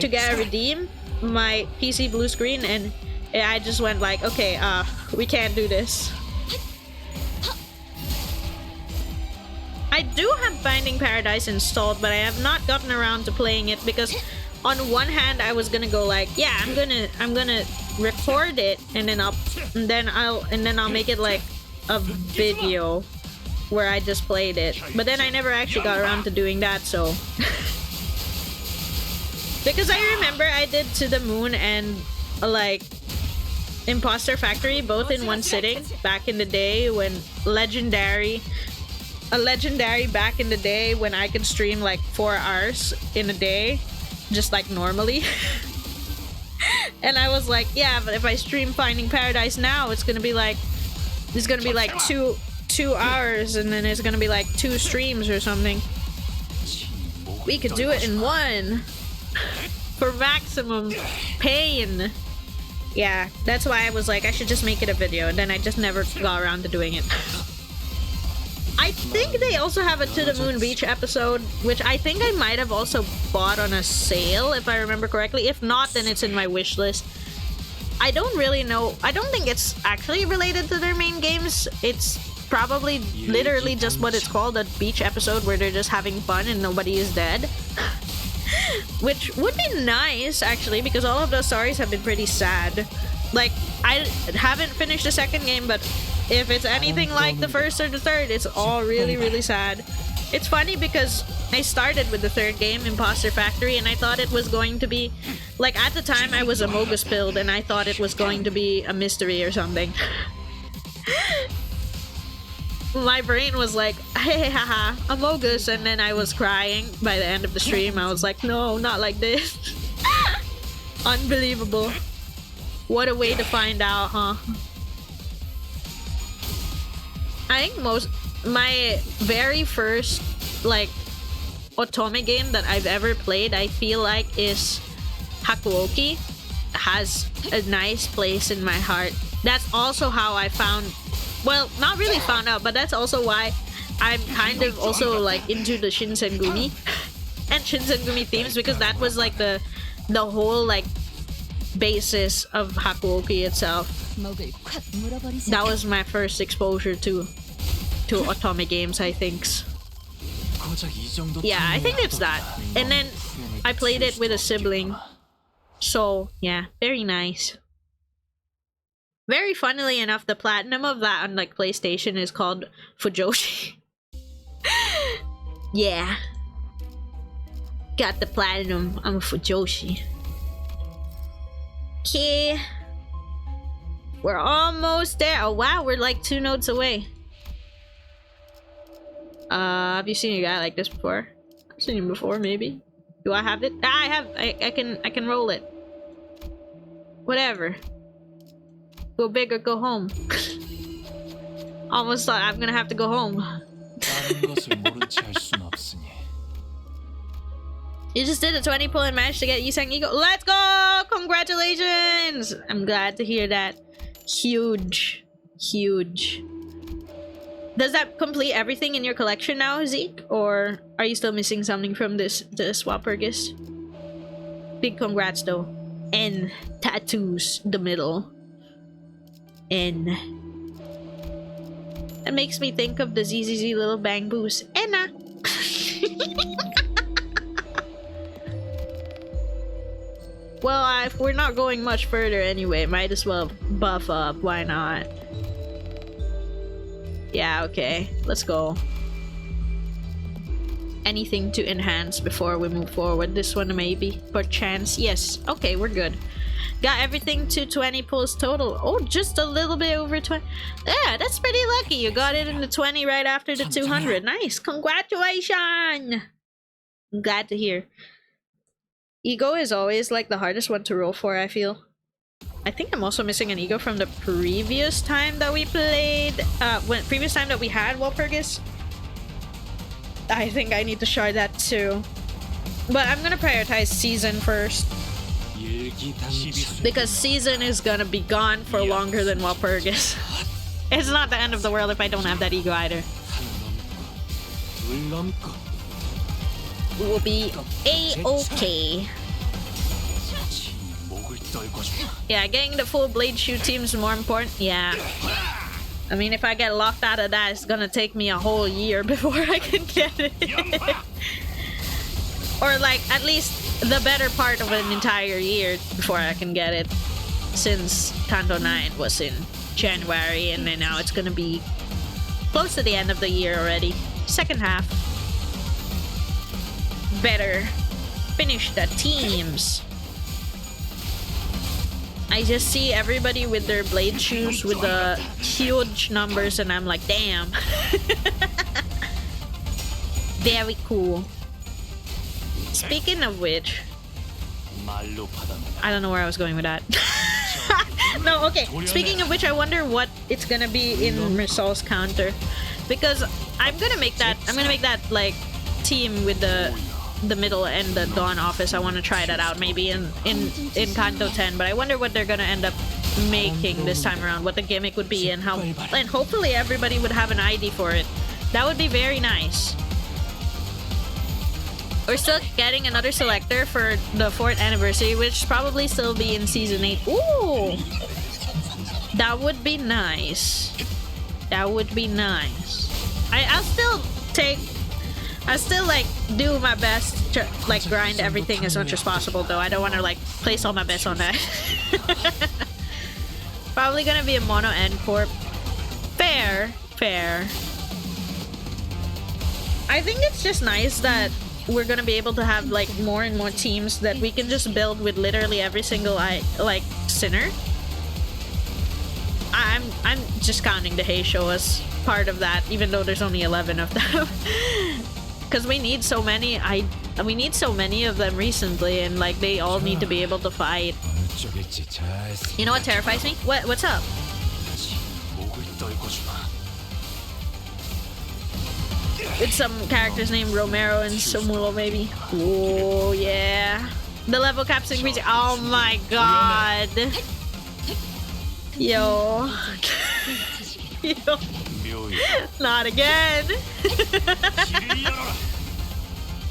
to get a redeem, my PC blue screen and I just went like, okay, we can't do this. I do have Finding Paradise installed, but I have not gotten around to playing it because on one hand I was gonna go like, yeah, I'm gonna record it and then I'll make it like a video where I just played it. But then I never actually got around to doing that, so because I remember I did To the Moon and like Imposter Factory both in one sitting back in the day when legendary back in the day when I could stream like 4 hours in a day just like normally. And I was like, yeah, but if I stream Finding Paradise now, it's gonna be like two hours and then it's gonna be like 2 streams or something. We could do it in one for maximum pain. Yeah, that's why I was like, I should just make it a video, and then I just never got around to doing it. I think they also have a To the Moon Beach episode, which I think I might have also bought on a sale, if I remember correctly. If not, then it's in my wish list. I don't really know. I don't think it's actually related to their main games. It's probably literally just what it's called, a beach episode where they're just having fun and nobody is dead. Which would be nice, actually, because all of those stories have been pretty sad. Like, I haven't finished the second game, but if it's anything like the first or the third, it's all really, really sad. It's funny because I started with the third game, Imposter Factory, and I thought it was going to be... Like, at the time, I was Amogus pilled, and I thought it was going to be a mystery or something. My brain was like, hey, haha, Amogus, and then I was crying by the end of the stream. I was like, no, not like this. Unbelievable. What a way to find out, huh? I think my very first, like, otome game that I've ever played, I feel like, is Hakuoki. Has a nice place in my heart. That's also how I found... Well, not really found out, but that's also why I'm kind of also like into the Shinsengumi and Shinsengumi themes, because that was like the whole like basis of Hakuoki itself. That was my first exposure to otome games, I think. Yeah, I think it's that. And then I played it with a sibling. So, yeah, very nice. Very funnily enough, the platinum of that on like PlayStation is called Fujoshi. Yeah. Got the platinum on Fujoshi. Okay. We're almost there. Oh wow, we're like 2 nodes away. Have you seen a guy like this before? I've seen him before, maybe. Do I have it? Ah, I have. I can roll it. Whatever. Go big or go home. Almost thought I'm gonna have to go home. You just did a 20 pull and managed to get Yusang Eagle. Let's go! Congratulations! I'm glad to hear that. Huge. Huge. Does that complete everything in your collection now, Zeke? Or are you still missing something from the Swappergus? Big congrats though. And tattoos, the middle. N. That makes me think of the ZZZ Little Bang Boos. Enna! Well, if we're not going much further anyway, might as well buff up. Why not? Yeah, okay. Let's go. Anything to enhance before we move forward? This one maybe? Perchance? Yes. Okay, we're good. Got everything to 20 pulls total. Oh, just a little bit over 20. Yeah, that's pretty lucky. You got it in the 20 right after the 200. Nice. Congratulations. I'm glad to hear. Ego is always like the hardest one to roll for, I feel. I think I'm also missing an ego from the previous time that we played. Previous time that we had Walpurgis. I think I need to shard that too. But I'm gonna prioritize season first. Because season is gonna be gone for longer than Walpurgis. It's not the end of the world if I don't have that ego either. We'll be a-okay. Yeah, getting the full blade shoe team is more important. Yeah. I mean, if I get locked out of that, it's gonna take me a whole year before I can get it. Or like, at least the better part of an entire year before I can get it. Since Kanto 9 was in January, and then now it's gonna be close to the end of the year already. Second half. Better finish the teams. I just see everybody with their blade shoes with the huge numbers and I'm like, damn. Very cool. Speaking of which, I don't know where I was going with that. No, okay. Speaking of which, I wonder what it's gonna be in Mirsol's counter. Because I'm gonna make that like team with the middle and the Dawn office. I want to try that out maybe in Kanto 10, but I wonder what they're gonna end up making this time around, what the gimmick would be, and how, and hopefully everybody would have an ID for it. That would be very nice. We're still getting another selector for the 4th anniversary, which probably still be in season 8. Ooh, that would be nice. That would be nice. I'll still like do my best to like grind everything as much as possible, though. I don't want to like place all my bets on that. Probably gonna be a mono N corp. Fair. I think it's just nice that we're gonna be able to have like more and more teams that we can just build with literally every single like sinner. I'm just counting the Heisho as part of that, even though there's only 11 of them. Because we need so many. We need so many of them recently, and like they all need to be able to fight. You know what terrifies me? What's up? It's some characters named Romero and Somulo, maybe. Oh yeah, the level caps increasing. Oh my god. Yo. Yo. Not again.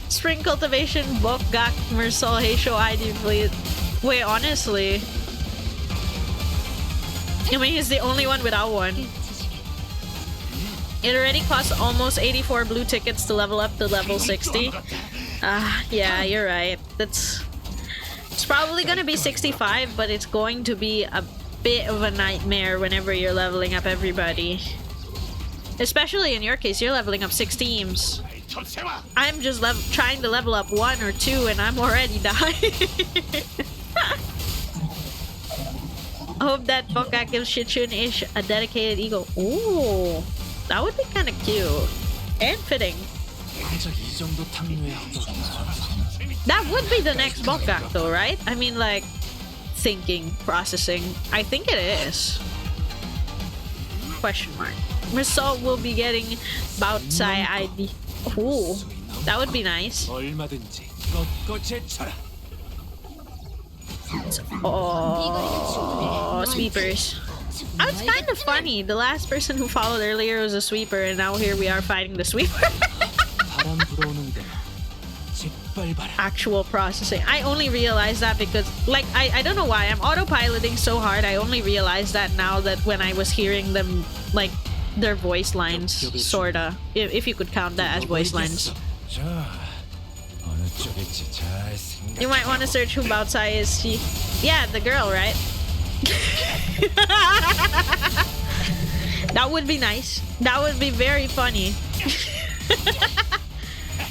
Spring cultivation, Bokgak, Mirsol, Heisho, ID, please. Wait, honestly, I mean, he's the only one without one. It already costs almost 84 blue tickets to level up to level 60. Yeah, you're right. It's probably gonna be 65, but it's going to be a bit of a nightmare whenever you're leveling up everybody. Especially in your case, you're leveling up 6 teams. I'm just trying to level up 1 or 2 and I'm already dying. I hope that Bokgak gives Shichun-ish a dedicated ego. Ooh, that would be kind of cute. And fitting. That would be the next Bokgak though, right? I mean, like, thinking, processing. I think it is. Question mark. Mirsol will be getting Bautzai ID. Ooh, that would be nice. Oh, sweepers. Oh, it's kind of funny. The last person who followed earlier was a sweeper, and now here we are fighting the sweeper. Actual processing. I only realized that because, like, I don't know why. I'm autopiloting so hard. I only realized that now that when I was hearing them, like, their voice lines, sorta. If you could count that as voice lines. You might want to search who Bautzai is. She... Yeah, the girl, right? That would be nice. That would be very funny.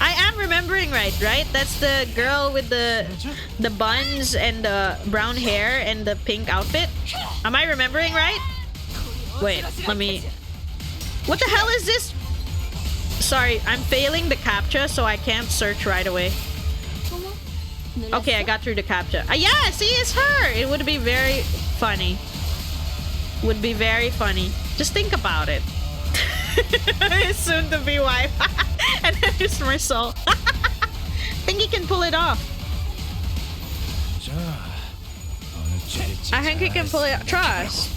I am I'm remembering right? That's the girl with the buns and the brown hair and the pink outfit. Am I remembering right? Wait, let me... What the hell is this? Sorry, I'm failing the captcha, so I can't search right away. Okay, I got through the captcha. Yeah, see, it's her! It would be very funny. Would be very funny. Just think about it. It's soon to be wife. And then it's Marcel. Think he can pull it off. I think he can pull it off. Trust.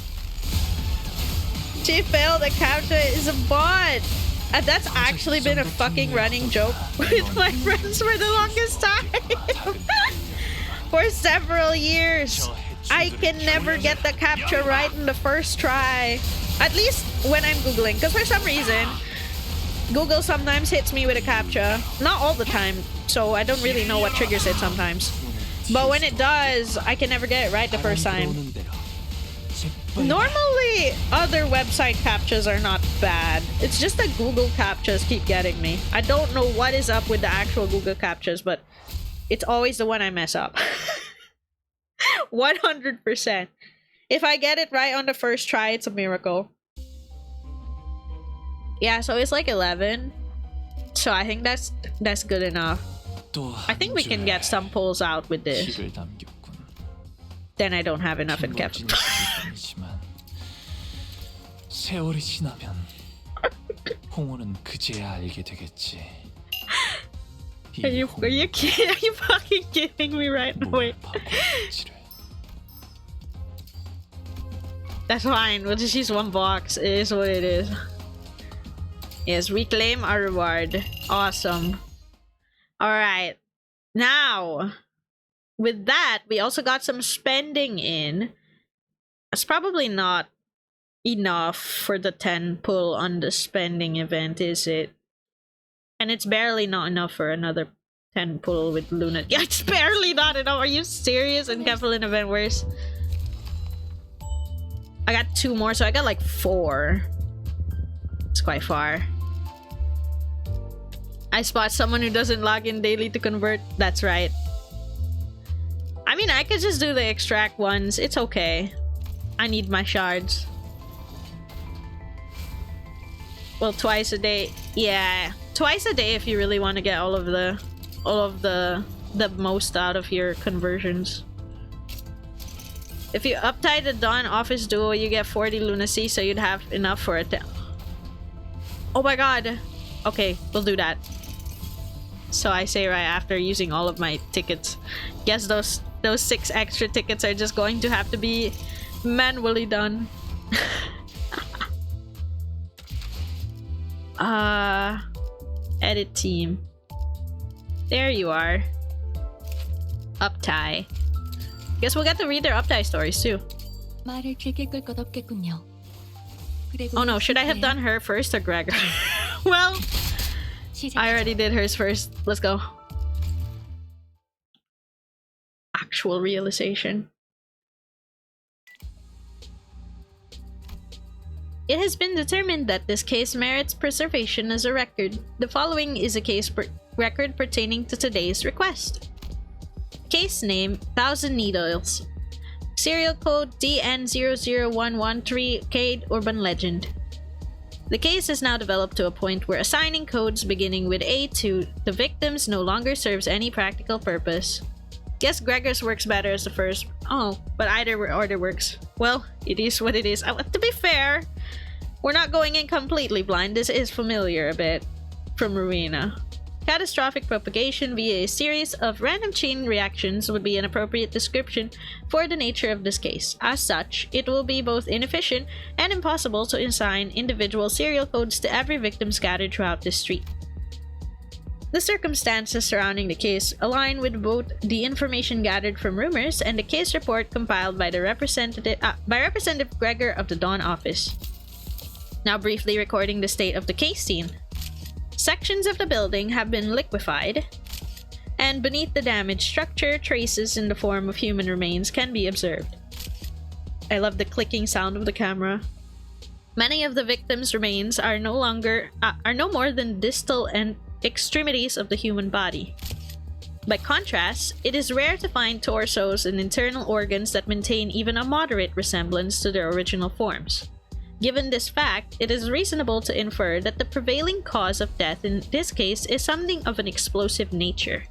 She failed the captcha is a bot. And that's actually been a fucking running joke with my friends for the longest time. For several years. I can never get the captcha right in the first try. At least when I'm Googling. Because for some reason, Google sometimes hits me with a captcha. Not all the time. So I don't really know what triggers it sometimes. But when it does, I can never get it right the first time. Normally, other website captchas are not bad. It's just that Google captchas keep getting me. I don't know what is up with the actual Google captchas, but it's always the one I mess up. 100%. If I get it right on the first try, it's a miracle. Yeah, so it's like 11. So I think that's good enough. I think we can get some pulls out with this. Then I don't have enough in capital. Are you fucking kidding me right now? Wait. That's fine. We'll just use one box. It is what it is. Yes, we claim our reward. Awesome. Alright. Now, with that, we also got some spending in. That's probably not enough for the 10 pull on the spending event, is it? And it's barely not enough for another 10 pull with Luna. Yeah, it's barely not enough. Are you serious? And Keflin event, where's... I got 2 more, so I got like 4. It's quite far. I spot someone who doesn't log in daily to convert. That's right. I mean, I could just do the extract ones. It's okay. I need my shards. Well, twice a day. Yeah, twice a day if you really want to get all of the most out of your conversions. If you uptie the Dawn Office Duo, you get 40 lunacy, so you'd have enough for it. Oh my god. Okay, we'll do that. So I say right after using all of my tickets. Guess those 6 extra tickets are just going to have to be manually done. Edit team. There you are. Uptie. Guess we'll get to read their uptie stories too. Oh no, should I have done her first or Gregor? Well, I already did hers first. Let's go. Actual realization. It has been determined that this case merits preservation as a record. The following is a case record pertaining to today's request. Case name, Thousand Needles. Serial code DN00113, Cade Urban Legend. The case has now developed to a point where assigning codes beginning with A to the victims no longer serves any practical purpose. Guess Gregor's works better as the first. Oh, but either order works. Well, it is what it is. To be fair, we're not going in completely blind. This is familiar a bit from Rowena. Catastrophic propagation via a series of random chain reactions would be an appropriate description for the nature of this case. As such, it will be both inefficient and impossible to assign individual serial codes to every victim scattered throughout this street. The circumstances surrounding the case align with both the information gathered from rumors and the case report compiled by the Representative Gregor of the Dawn Office. Now briefly recording the state of the case scene. Sections of the building have been liquefied, and beneath the damaged structure, traces in the form of human remains can be observed. I love the clicking sound of the camera. Many of the victims' remains are no more than distal extremities of the human body. By contrast, it is rare to find torsos and internal organs that maintain even a moderate resemblance to their original forms. Given this fact, it is reasonable to infer that the prevailing cause of death in this case is something of an explosive nature.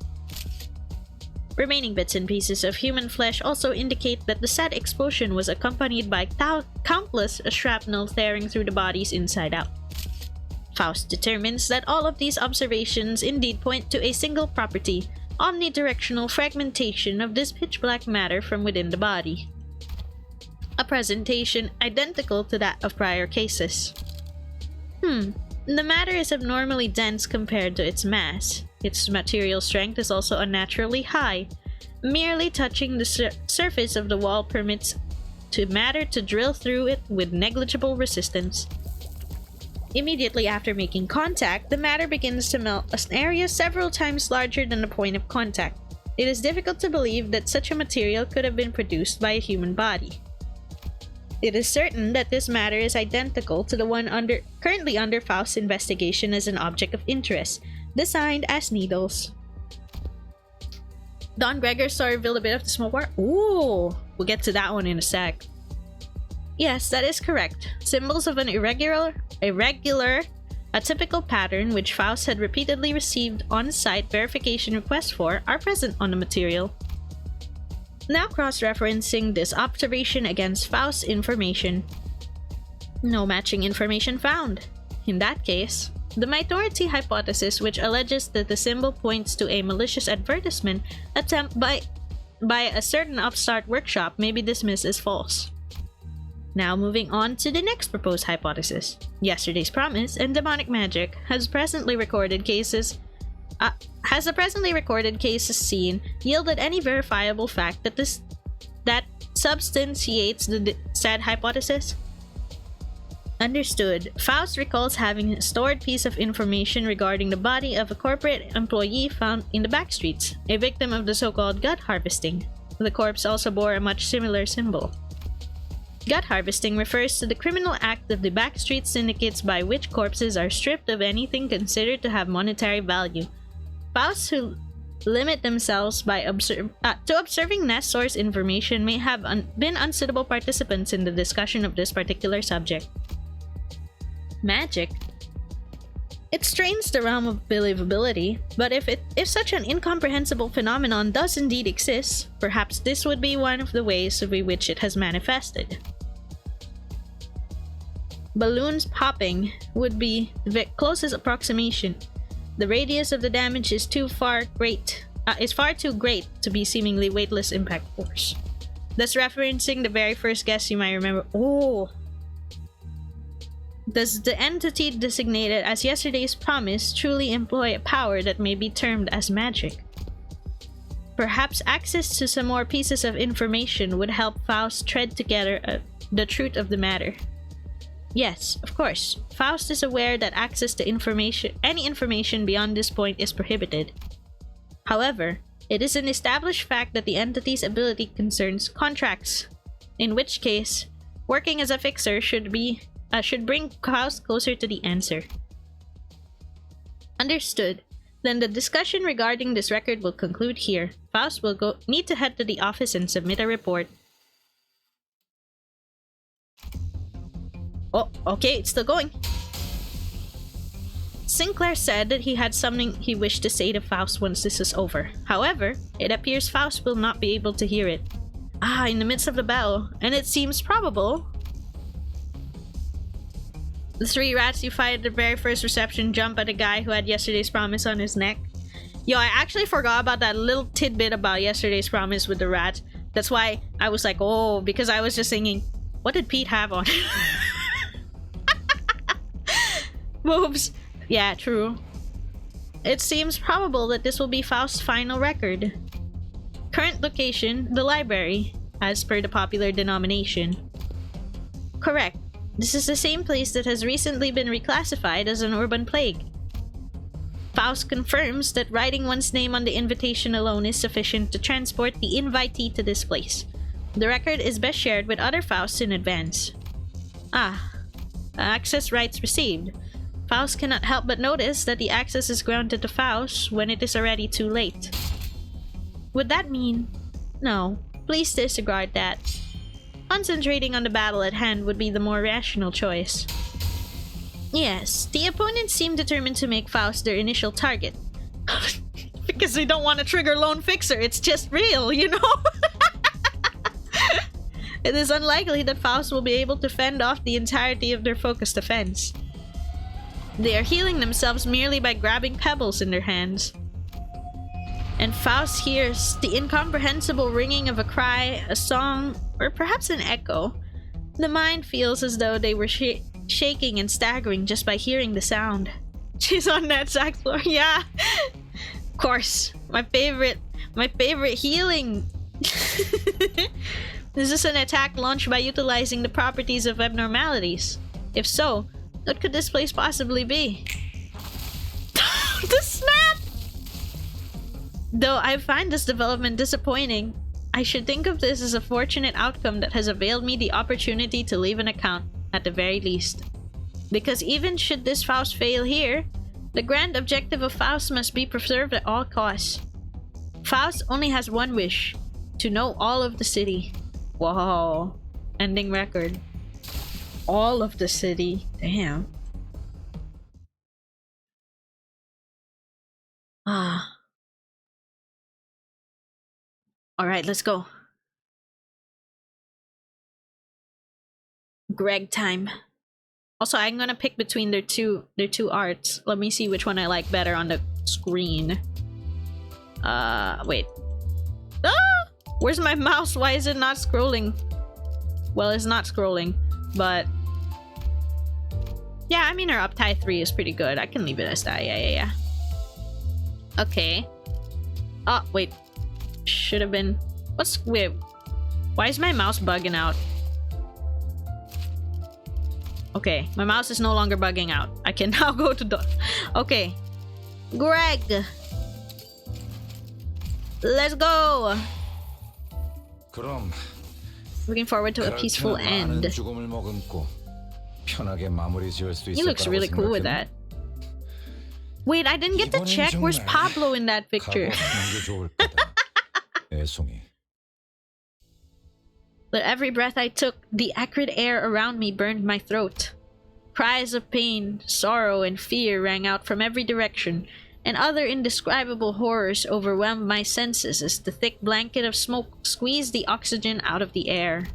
Remaining bits and pieces of human flesh also indicate that the said explosion was accompanied by countless shrapnel tearing through the bodies inside out. Faust determines that all of these observations indeed point to a single property: omnidirectional fragmentation of this pitch-black matter from within the body. A presentation identical to that of prior cases. The matter is abnormally dense compared to its mass. Its material strength is also unnaturally high. Merely touching the surface of the wall permits matter to drill through it with negligible resistance. Immediately after making contact, the matter begins to melt an area several times larger than the point of contact. It is difficult to believe that such a material could have been produced by a human body. It is certain that this matter is identical to the one currently under Faust's investigation as an object of interest, designed as needles. Don Gregor story revealed a bit of the small part. Ooh, we'll get to that one in a sec. Yes, that is correct. Symbols of an irregular, atypical pattern which Faust had repeatedly received on-site verification requests for are present on the material. Now cross-referencing this observation against Faust's information. No matching information found. In that case, the minority hypothesis, which alleges that the symbol points to a malicious advertisement attempt by a certain upstart workshop, may be dismissed as false. Now moving on to the next proposed hypothesis. Yesterday's Promise and demonic magic has the presently recorded cases seen yielded any verifiable fact that substantiates the said hypothesis? Understood. Faust recalls having a stored piece of information regarding the body of a corporate employee found in the backstreets, a victim of the so-called gut harvesting. The corpse also bore a much similar symbol. Gut harvesting refers to the criminal act of the backstreet syndicates by which corpses are stripped of anything considered to have monetary value. Fausts who limit themselves to observing nest source information may have been unsuitable participants in the discussion of this particular subject. Magic? It strains the realm of believability, but if such an incomprehensible phenomenon does indeed exist, perhaps this would be one of the ways in which it has manifested. Balloons popping would be the closest approximation. The radius of the damage is far too great to be seemingly weightless impact force. Thus referencing the very first guess you might remember. Oh! Does the entity designated as Yesterday's Promise truly employ a power that may be termed as magic? Perhaps access to some more pieces of information would help Faust thread together the truth of the matter. Yes, of course, Faust is aware that access to any information beyond this point is prohibited. However, it is an established fact that the entity's ability concerns contracts, in which case, working as a fixer should bring Faust closer to the answer. Understood. Then the discussion regarding this record will conclude here. Faust will need to head to the office and submit a report. Oh, okay, it's still going. Sinclair said that he had something he wished to say to Faust once this is over. However, it appears Faust will not be able to hear it. In the midst of the battle, and it seems probable. The 3 rats you fight at the very first reception jump at a guy who had Yesterday's Promise on his neck. Yo, I actually forgot about that little tidbit about Yesterday's Promise with the rat. That's why I was like, oh, because I was just thinking, what did Pete have on? Boobs. Yeah, true. It seems probable that this will be Faust's final record. Current location, the library, as per the popular denomination. Correct. This is the same place that has recently been reclassified as an urban plague. Faust confirms that writing one's name on the invitation alone is sufficient to transport the invitee to this place. The record is best shared with other Fausts in advance. Access rights received. Faust cannot help but notice that the access is granted to Faust when it is already too late. Would that mean... No, please disregard that. Concentrating on the battle at hand would be the more rational choice. Yes, the opponents seem determined to make Faust their initial target. Because they don't want to trigger Lone Fixer, it's just real, you know? It is unlikely that Faust will be able to fend off the entirety of their focused defense. They are healing themselves merely by grabbing pebbles in their hands. And Faust hears the incomprehensible ringing of a cry, a song, or perhaps an echo. The mind feels as though they were shaking and staggering just by hearing the sound. She's on that sax floor, yeah. Of course, my favorite healing. Is this an attack launched by utilizing the properties of abnormalities? If so, what could this place possibly be? The snap! Though I find this development disappointing, I should think of this as a fortunate outcome that has availed me the opportunity to leave an account, at the very least. Because even should this Faust fail here, the grand objective of Faust must be preserved at all costs. Faust only has one wish, to know all of the city. Whoa. Ending record. All of the city. Damn. Ah. Alright, let's go. Greg time. Also, I'm gonna pick between their two arts. Let me see which one I like better on the screen. Wait. Ah! Where's my mouse? Why is it not scrolling? Well, it's not scrolling, but... Yeah, I mean, our uptie 3 is pretty good. I can leave it as that. Yeah. Okay. Oh, wait. Should have been... Wait. Why is my mouse bugging out? Okay, my mouse is no longer bugging out. I can now go to Okay. Greg! Let's go! Looking forward to a peaceful end. He looks really cool with that. Wait, I didn't get to check. Where's Pablo in that picture? But every breath I took, the acrid air around me burned my throat. Cries of pain, sorrow, and fear rang out from every direction, and other indescribable horrors overwhelmed my senses as the thick blanket of smoke squeezed the oxygen out of the air.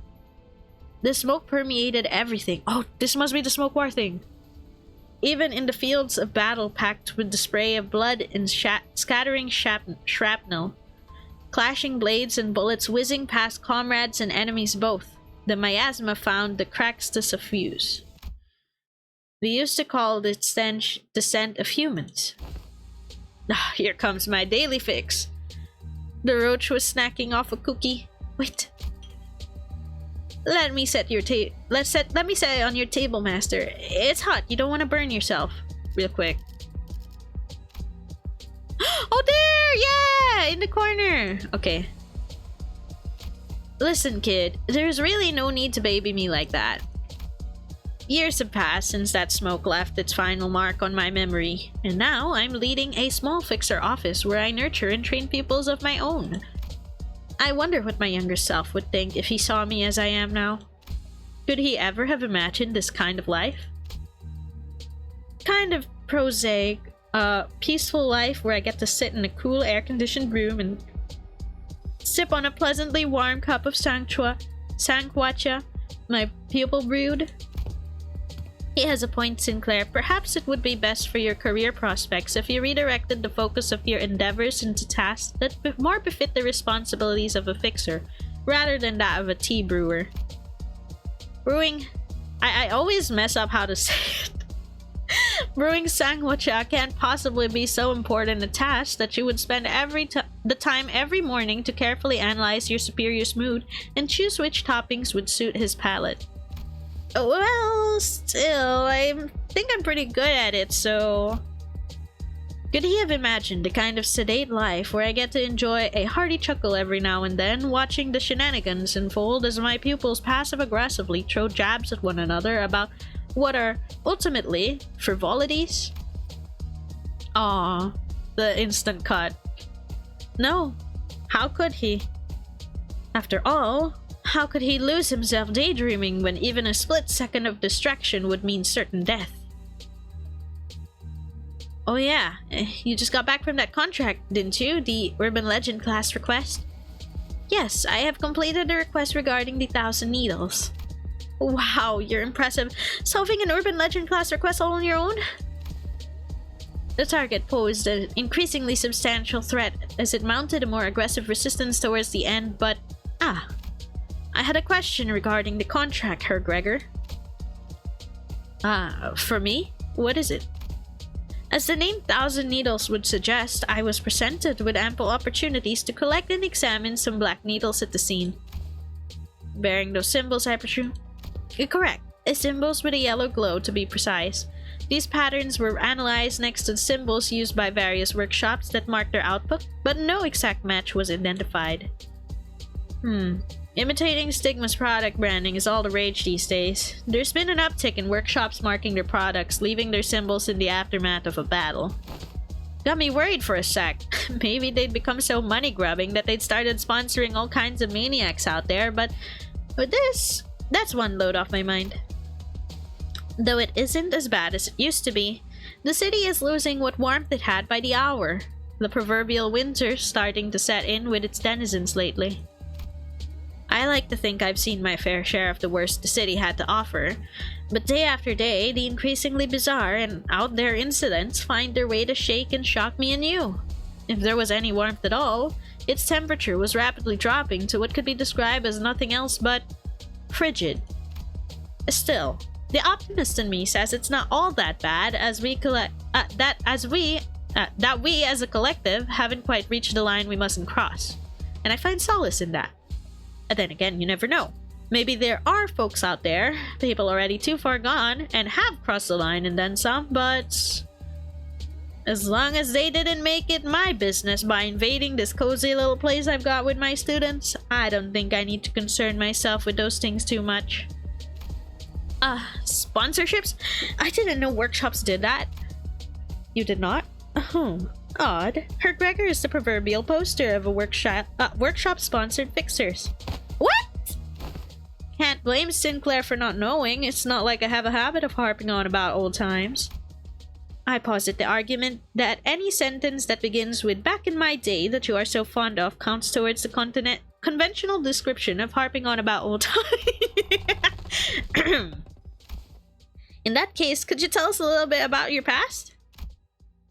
The smoke permeated everything. Oh, this must be the smoke war thing. Even in the fields of battle packed with the spray of blood and scattering shrapnel. Clashing blades and bullets whizzing past comrades and enemies both, the miasma found the cracks to suffuse. We used to call the stench the scent of humans. Ah, here comes my daily fix. The roach was snacking off a cookie. Wait. Let me set it on your table, master. It's hot. You don't want to burn yourself. Real quick. Oh, there! Yeah! In the corner! Okay. Listen, kid. There's really no need to baby me like that. Years have passed since that smoke left its final mark on my memory, and now I'm leading a small fixer office where I nurture and train pupils of my own. I wonder what my younger self would think if he saw me as I am now. Could he ever have imagined this kind of life? Kind of prosaic, peaceful life where I get to sit in a cool air-conditioned room and sip on a pleasantly warm cup of sangwacha, my pupil brewed. He has a point, Sinclair. Perhaps it would be best for your career prospects if you redirected the focus of your endeavors into tasks that more befit the responsibilities of a fixer, rather than that of a tea brewer. Brewing... I always mess up how to say it. Brewing sangwacha can't possibly be so important a task that you would spend the time every morning to carefully analyze your superior's mood and choose which toppings would suit his palate. Well, still, I think I'm pretty good at it, so... Could he have imagined the kind of sedate life where I get to enjoy a hearty chuckle every now and then, watching the shenanigans unfold as my pupils passive-aggressively throw jabs at one another about what are ultimately frivolities? Aw, the instant cut. No, how could he? After all, how could he lose himself daydreaming when even a split second of distraction would mean certain death? Oh yeah, you just got back from that contract, didn't you? The Urban Legend class request? Yes, I have completed the request regarding the 1,000 needles. Wow, you're impressive. Solving an Urban Legend class request all on your own? The target posed an increasingly substantial threat as it mounted a more aggressive resistance towards the end, but... I had a question regarding the contract, Herr Gregor. For me? What is it? As the name 1,000 Needles would suggest, I was presented with ample opportunities to collect and examine some black needles at the scene. Bearing those symbols, I presume? Correct. Symbols with a yellow glow, to be precise. These patterns were analyzed next to the symbols used by various workshops that marked their output, but no exact match was identified. Imitating Stigma's product branding is all the rage these days. There's been an uptick in workshops marking their products, leaving their symbols in the aftermath of a battle. Got me worried for a sec. Maybe they'd become so money-grubbing that they'd started sponsoring all kinds of maniacs out there, but with this, that's one load off my mind. Though it isn't as bad as it used to be, the city is losing what warmth it had by the hour. The proverbial winter's starting to set in with its denizens lately. I like to think I've seen my fair share of the worst the city had to offer, but day after day, the increasingly bizarre and out there incidents find their way to shake and shock me and you. If there was any warmth at all, its temperature was rapidly dropping to what could be described as nothing else but frigid. Still, the optimist in me says it's not all that bad as we as a collective haven't quite reached the line we mustn't cross, and I find solace in that. And then again, you never know. Maybe there are folks out there, people already too far gone, and have crossed the line and then some, but as long as they didn't make it my business by invading this cozy little place I've got with my students, I don't think I need to concern myself with those things too much. Sponsorships? I didn't know workshops did that. You did not? Oh, odd. Herr Gregor is the proverbial poster of a workshop-sponsored fixers. What? Can't blame Sinclair for not knowing. It's not like I have a habit of harping on about old times. I posit the argument that any sentence that begins with "back in my day" that you are so fond of counts towards the conventional description of harping on about old times. In that case, could you tell us a little bit about your past?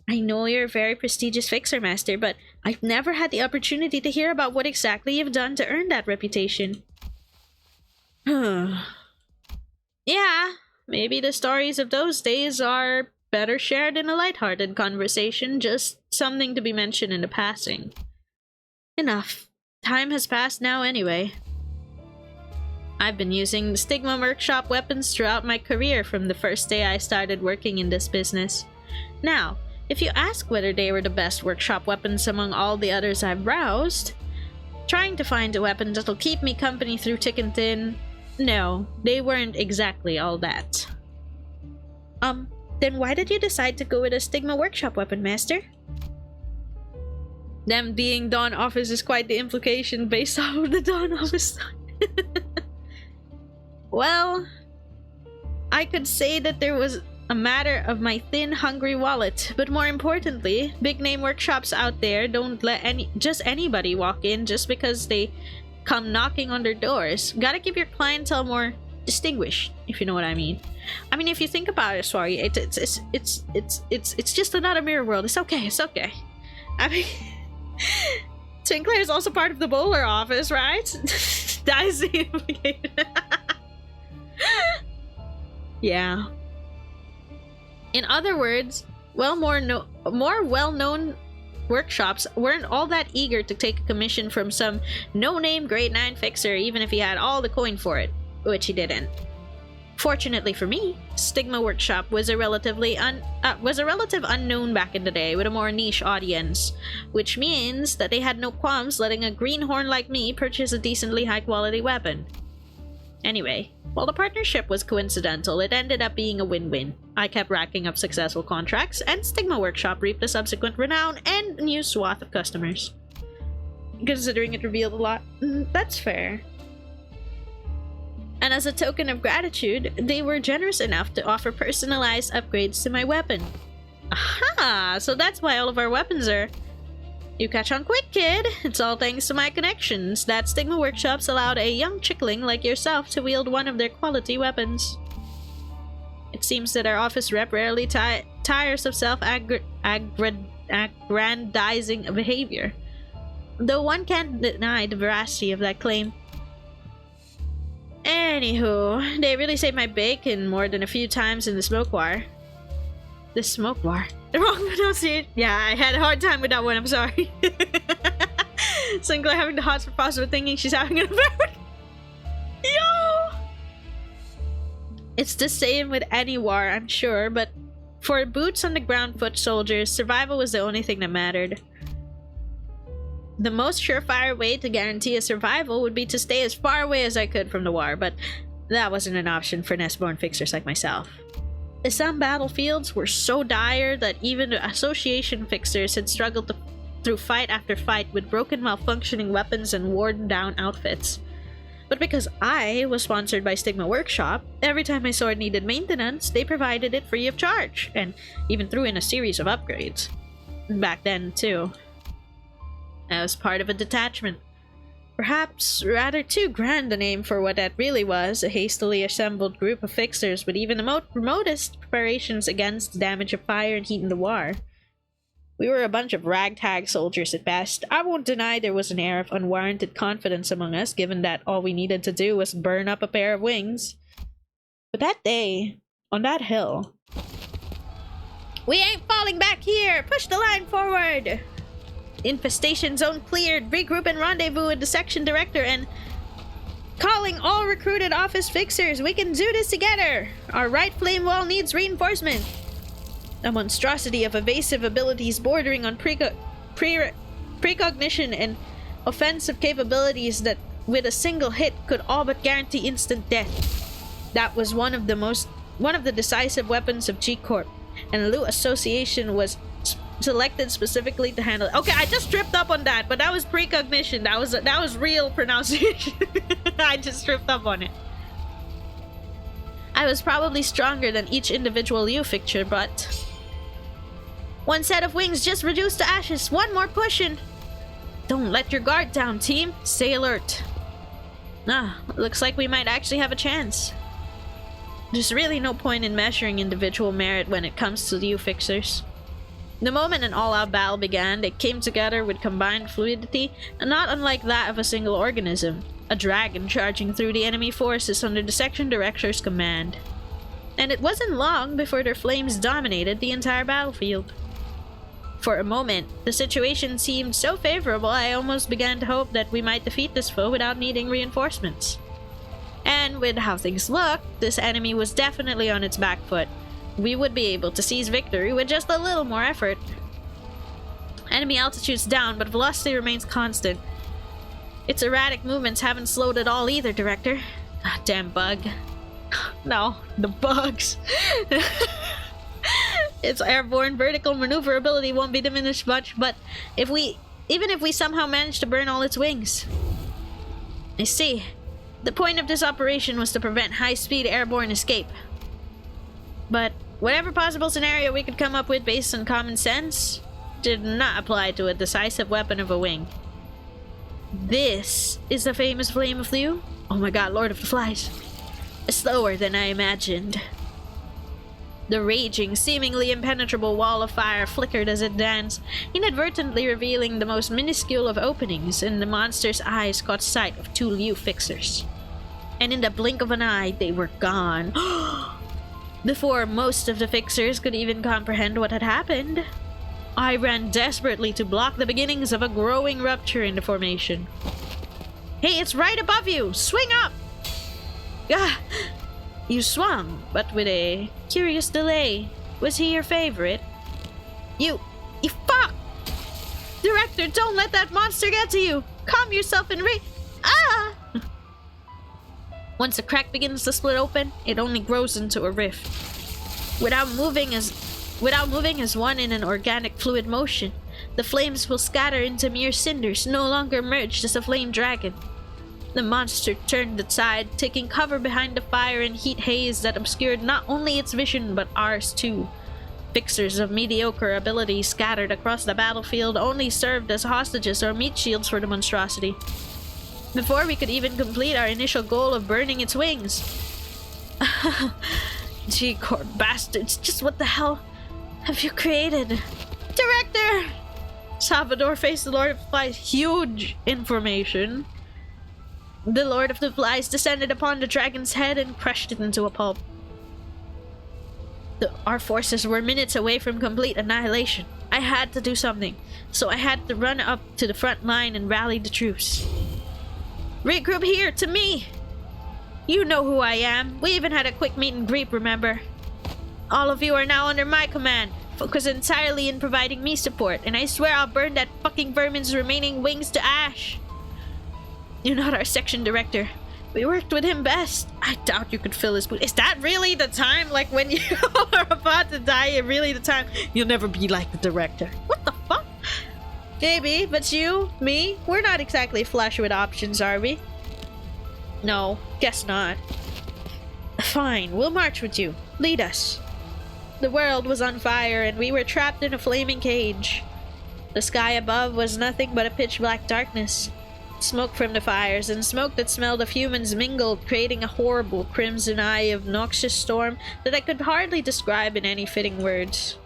I know you're a very prestigious fixer master, but I've never had the opportunity to hear about what exactly you've done to earn that reputation. Yeah, maybe the stories of those days are better shared in a lighthearted conversation, just something to be mentioned in the passing. Enough. Time has passed now anyway. I've been using the Stigma workshop weapons throughout my career from the first day I started working in this business. Now, if you ask whether they were the best workshop weapons among all the others I've browsed, trying to find a weapon that'll keep me company through thick and thin, no, they weren't exactly all that. Then why did you decide to go with a Stigma workshop weapon, Master? Them being Dawn Office is quite the implication based off of the Dawn Office. Well, I could say that there was a matter of my thin, hungry wallet, but more importantly, big-name workshops out there don't let just anybody walk in just because they come knocking on their doors. Gotta keep your clientele more distinguished, if you know what I mean. I mean, if you think about it, sorry, it's just another mirror world. It's okay, it's okay. I mean, Sinclair is also part of the Bowler office, right? That is the implication. Yeah. In other words, more well-known workshops weren't all that eager to take a commission from some no-name grade 9 fixer, even if he had all the coin for it, which he didn't. Fortunately for me, Stigma Workshop was a relative unknown back in the day with a more niche audience, which means that they had no qualms letting a greenhorn like me purchase a decently high-quality weapon. Anyway, While the partnership was coincidental, it ended up being a win-win. I kept racking up successful contracts, and Stigma Workshop reaped the subsequent renown and a new swath of customers. Considering it revealed a lot, that's fair. And as a token of gratitude, they were generous enough to offer personalized upgrades to my weapon. Aha! So that's why all of our weapons are... You catch on quick, kid! It's all thanks to my connections that Stigma Workshops allowed a young chickling like yourself to wield one of their quality weapons. It seems that our office rep rarely tires of self-aggrandizing behavior, though one can't deny the veracity of that claim. Anywho, they really saved my bacon more than a few times in the smoke war. The smoke war? The wrong pronunciation. Yeah, I had a hard time with that one, I'm sorry. Sinclair having the hots for possible thinking she's having an affair. Yo! It's the same with any war, I'm sure, but for boots on the ground foot soldiers, survival was the only thing that mattered. The most surefire way to guarantee a survival would be to stay as far away as I could from the war, but that wasn't an option for nestborn fixers like myself. Some battlefields were so dire that even the association fixers had struggled through fight after fight with broken, malfunctioning weapons and worn-down outfits. But because I was sponsored by Stigma Workshop, every time my sword needed maintenance, they provided it free of charge, and even threw in a series of upgrades. Back then, too. I was part of a detachment. Perhaps rather too grand a name for what that really was, a hastily assembled group of fixers with even the remotest preparations against the damage of fire and heat in the war. We were a bunch of ragtag soldiers at best. I won't deny there was an air of unwarranted confidence among us, given that all we needed to do was burn up a pair of wings. But that day, on that hill... We ain't falling back here! Push the line forward! Infestation zone cleared. Regroup and rendezvous with the section director and... Calling all recruited office fixers. We can do this together! Our right flame wall needs reinforcement. A monstrosity of evasive abilities bordering on precognition and offensive capabilities that with a single hit could all but guarantee instant death. That was one of the decisive weapons of G-Corp, and Loot Association was selected specifically to handle it. Okay, I just tripped up on that, but that was precognition. That was real pronunciation. I just tripped up on it. I was probably stronger than each individual U fixture, but... One set of wings just reduced to ashes. One more push and... Don't let your guard down, team. Stay alert. Looks like we might actually have a chance. There's really no point in measuring individual merit when it comes to the U fixers. The moment an all-out battle began, they came together with combined fluidity, and not unlike that of a single organism, a dragon charging through the enemy forces under the section director's command. And it wasn't long before their flames dominated the entire battlefield. For a moment, the situation seemed so favorable I almost began to hope that we might defeat this foe without needing reinforcements. And with how things looked, this enemy was definitely on its back foot. We would be able to seize victory with just a little more effort. Enemy altitude's down, but velocity remains constant. Its erratic movements haven't slowed at all either, Director. Damn bug. No, the bugs. Its airborne vertical maneuverability won't be diminished much, but even if we somehow manage to burn all its wings. I see. The point of this operation was to prevent high-speed airborne escape. But whatever possible scenario we could come up with based on common sense did not apply to a decisive weapon of a wing. This is the famous Flame of Liu? Oh my god, Lord of the Flies. Slower than I imagined. The raging, seemingly impenetrable wall of fire flickered as it danced, inadvertently revealing the most minuscule of openings, and the monster's eyes caught sight of two Liu fixers. And in the blink of an eye, they were gone. Before most of the fixers could even comprehend what had happened, I ran desperately to block the beginnings of a growing rupture in the formation. Hey, it's right above you! Swing up! You swung, but with a curious delay. Was he your favorite? You fuck! Director, don't let that monster get to you! Calm yourself and Once the crack begins to split open, it only grows into a rift. Without moving as one in an organic fluid motion, the flames will scatter into mere cinders, no longer merged as a flame dragon. The monster turned aside, taking cover behind the fire and heat haze that obscured not only its vision but ours too. Fixers of mediocre ability scattered across the battlefield only served as hostages or meat shields for the monstrosity. Before we could even complete our initial goal of burning its wings. G-Corp bastards, just what the hell have you created? Director! Salvador faced the Lord of the Flies' huge information. The Lord of the Flies descended upon the dragon's head and crushed it into a pulp. Our forces were minutes away from complete annihilation. I had to do something, so I had to run up to the front line and rally the troops. Regroup here, to me! You know who I am. We even had a quick meet and greet, remember? All of you are now under my command. Focus entirely in providing me support, and I swear I'll burn that fucking vermin's remaining wings to ash. You're not our section director. We worked with him best. I doubt you could fill his boot. Is that really the time? Like when you are about to die, really the time? You'll never be like the director. What the fuck? Maybe, but you, me, we're not exactly flush with options, are we? No, guess not. Fine, we'll march with you. Lead us. The world was on fire and we were trapped in a flaming cage. The sky above was nothing but a pitch-black darkness. Smoke from the fires and smoke that smelled of humans mingled, creating a horrible crimson eye of noxious storm that I could hardly describe in any fitting words.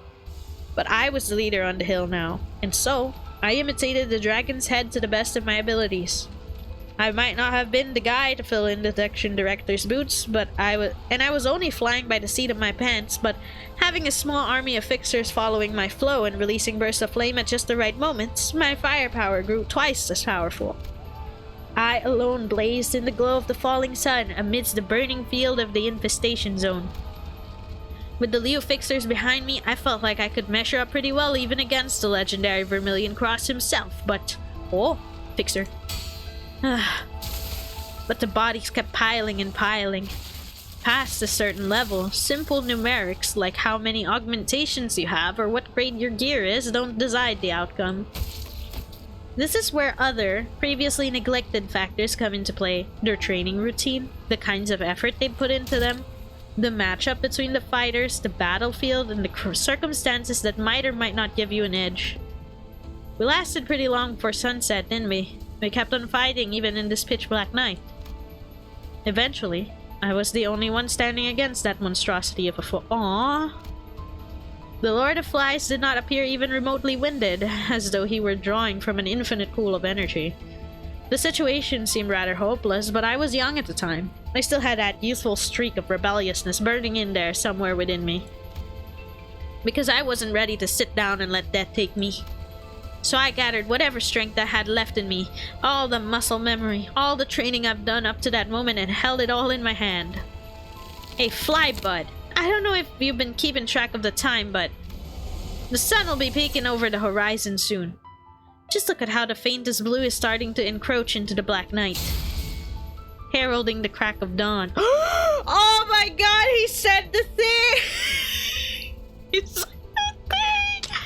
But I was the leader on the hill now, and so I imitated the dragon's head to the best of my abilities. I might not have been the guy to fill in the section director's boots, but I was only flying by the seat of my pants, but having a small army of fixers following my flow and releasing bursts of flame at just the right moments, my firepower grew twice as powerful. I alone blazed in the glow of the falling sun amidst the burning field of the infestation zone. With the Leo fixers behind me, I felt like I could measure up pretty well even against the legendary Vermilion Cross himself, but... Oh, fixer. But the bodies kept piling and piling. Past a certain level, simple numerics like how many augmentations you have or what grade your gear is don't decide the outcome. This is where other, previously neglected factors come into play. Their training routine, the kinds of effort they put into them, the matchup between the fighters, the battlefield, and the circumstances that might or might not give you an edge. We lasted pretty long before sunset, didn't we? We kept on fighting even in this pitch-black night. Eventually, I was the only one standing against that monstrosity of a foe. Aww. The Lord of Flies did not appear even remotely winded, as though he were drawing from an infinite pool of energy. The situation seemed rather hopeless, but I was young at the time. I still had that youthful streak of rebelliousness burning in there somewhere within me. Because I wasn't ready to sit down and let death take me. So I gathered whatever strength I had left in me, all the muscle memory, all the training I've done up to that moment, and held it all in my hand. Hey, fly bud. I don't know if you've been keeping track of the time, but the sun will be peeking over the horizon soon. Just look at how the faintest blue is starting to encroach into the black night, heralding the crack of dawn. Oh my god, he said the thing! He said the thing!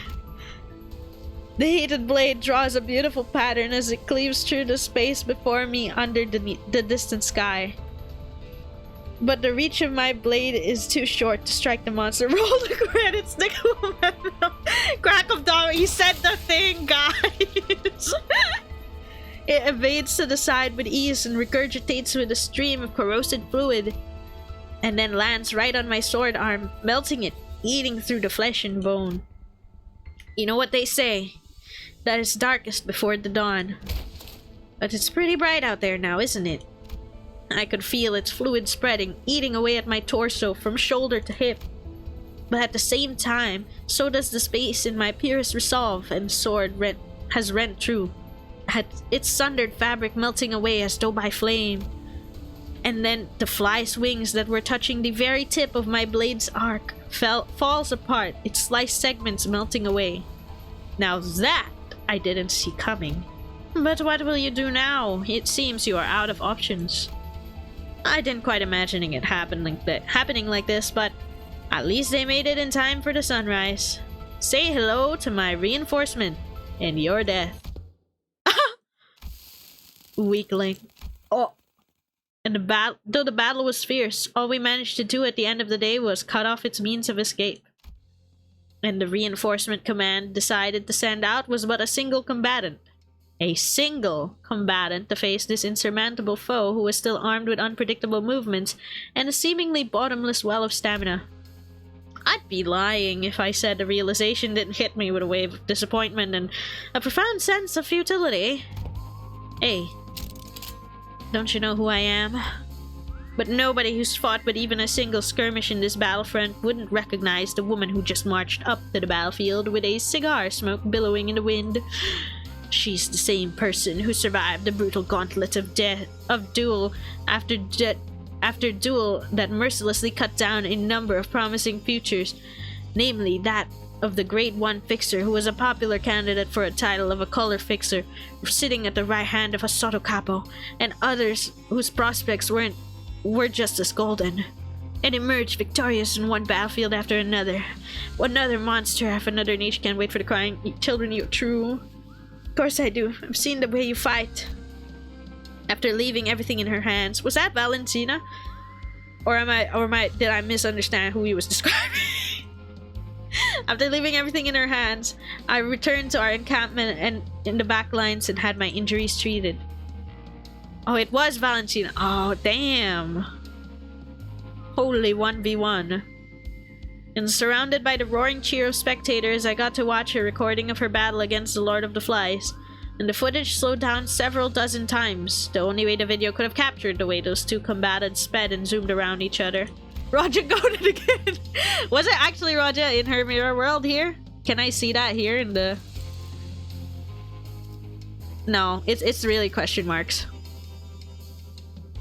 The heated blade draws a beautiful pattern as it cleaves through the space before me under the distant sky. But the reach of my blade is too short to strike the monster. Roll the credits, Nickel. Crack of dawn. He said the thing, guys. It evades to the side with ease and regurgitates with a stream of corrosive fluid, and then lands right on my sword arm, melting it, eating through the flesh and bone. You know what they say, that it's darkest before the dawn. But it's pretty bright out there now, isn't it? I could feel its fluid spreading, eating away at my torso from shoulder to hip. But at the same time, so does the space in my purest resolve, and sword has rent through. Its sundered fabric melting away as though by flame. And then the fly's wings that were touching the very tip of my blade's arc falls apart, its sliced segments melting away. Now that I didn't see coming. But what will you do now? It seems you are out of options. I didn't quite imagining it happening like this, but at least they made it in time for the sunrise. Say hello to my reinforcement and your death. Weakling. Oh. And though the battle was fierce, all we managed to do at the end of the day was cut off its means of escape. And the reinforcement command decided to send out was but a single combatant. A single combatant to face this insurmountable foe who was still armed with unpredictable movements and a seemingly bottomless well of stamina. I'd be lying if I said the realization didn't hit me with a wave of disappointment and a profound sense of futility. Hey, don't you know who I am? But nobody who's fought with even a single skirmish in this battlefront wouldn't recognize the woman who just marched up to the battlefield with a cigar smoke billowing in the wind. She's the same person who survived the brutal gauntlet of duel after duel that mercilessly cut down a number of promising futures, namely that of the Grade 1 fixer who was a popular candidate for a title of a color fixer, sitting at the right hand of a Soto Capo, and others whose prospects were just as golden, and emerged victorious in one battlefield after another. Another monster after another niche. Can't wait for the crying children. You're true. Of course I do. I've seen the way you fight. After leaving everything in her hands. Was that Valentina? Or did I misunderstand who he was describing? After leaving everything in her hands, I returned to our encampment and in the back lines and had my injuries treated. Oh, it was Valentina. Oh, damn. Holy 1v1. And surrounded by the roaring cheer of spectators, I got to watch a recording of her battle against the Lord of the Flies. And the footage slowed down several dozen times, the only way the video could have captured the way those two combatants sped and zoomed around each other. Roger got it again! Was it actually Roger in her mirror world here? Can I see that here in the... No, it's really question marks.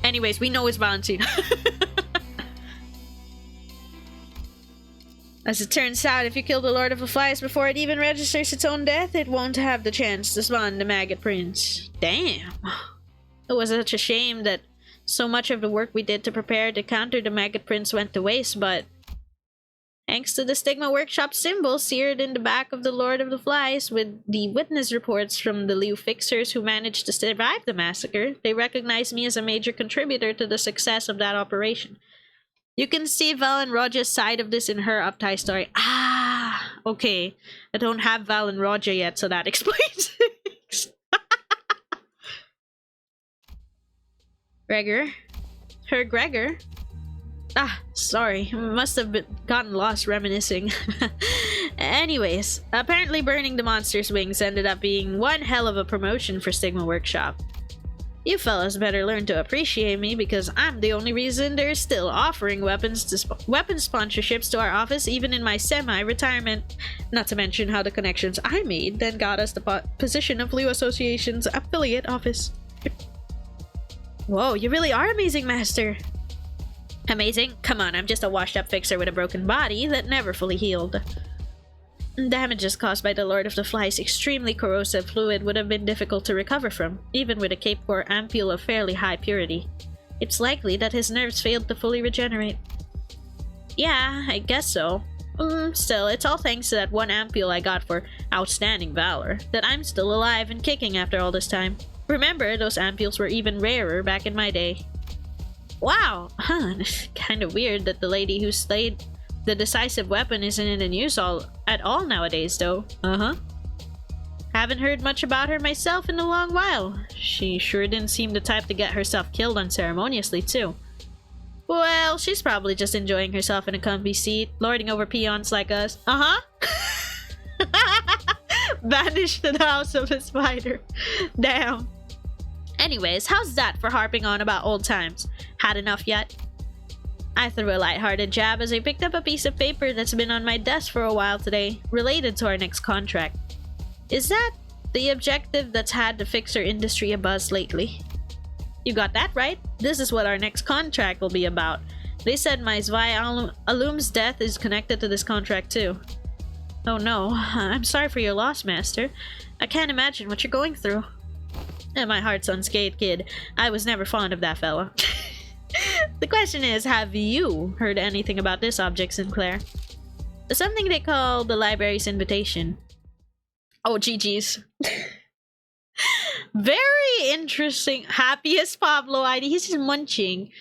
Anyways, we know it's Valentina. As it turns out, if you kill the Lord of the Flies before it even registers its own death, it won't have the chance to spawn the Maggot Prince. Damn. It was such a shame that so much of the work we did to prepare to counter the Maggot Prince went to waste, but thanks to the Stigma Workshop symbol seared in the back of the Lord of the Flies with the witness reports from the Liu fixers who managed to survive the massacre, they recognized me as a major contributor to the success of that operation. You can see Val and Roger's side of this in her Uptie story. Ah, okay. I don't have Val and Roger yet, so that explains things. Gregor? Her Gregor? Ah, sorry. Must have gotten lost reminiscing. Anyways, apparently burning the monster's wings ended up being one hell of a promotion for Stigma Workshop. You fellas better learn to appreciate me because I'm the only reason they're still offering weapon sponsorships to our office even in my semi-retirement. Not to mention how the connections I made then got us the position of Liu Association's affiliate office. Whoa, you really are amazing, Master. Amazing? Come on, I'm just a washed-up fixer with a broken body that never fully healed. Damages caused by the Lord of the Flies' extremely corrosive fluid would have been difficult to recover from, even with a Cape Core ampule of fairly high purity. It's likely that his nerves failed to fully regenerate. Yeah, I guess so. Still, it's all thanks to that one ampule I got for outstanding valor that I'm still alive and kicking after all this time. Remember, those ampules were even rarer back in my day. Wow! Huh, kinda weird that the lady who slayed the decisive weapon isn't in the news at all nowadays, though. Haven't heard much about her myself in a long while. She sure didn't seem the type to get herself killed unceremoniously, too. Well, she's probably just enjoying herself in a comfy seat, lording over peons like us. Banished to the house of a spider. Damn. Anyways, how's that for harping on about old times? Had enough yet? I threw a lighthearted jab as I picked up a piece of paper that's been on my desk for a while today, related to our next contract. Is that the objective that's had the fixer industry abuzz lately? You got that right. This is what our next contract will be about. They said my Zwei Alum's death is connected to this contract too. Oh no, I'm sorry for your loss, Master. I can't imagine what you're going through. And my heart's unscathed, kid. I was never fond of that fella. The question is, have you heard anything about this object, Sinclair? Something they call the library's invitation. Oh, GG's. Very interesting. Happiest Pablo ID. He's just munching.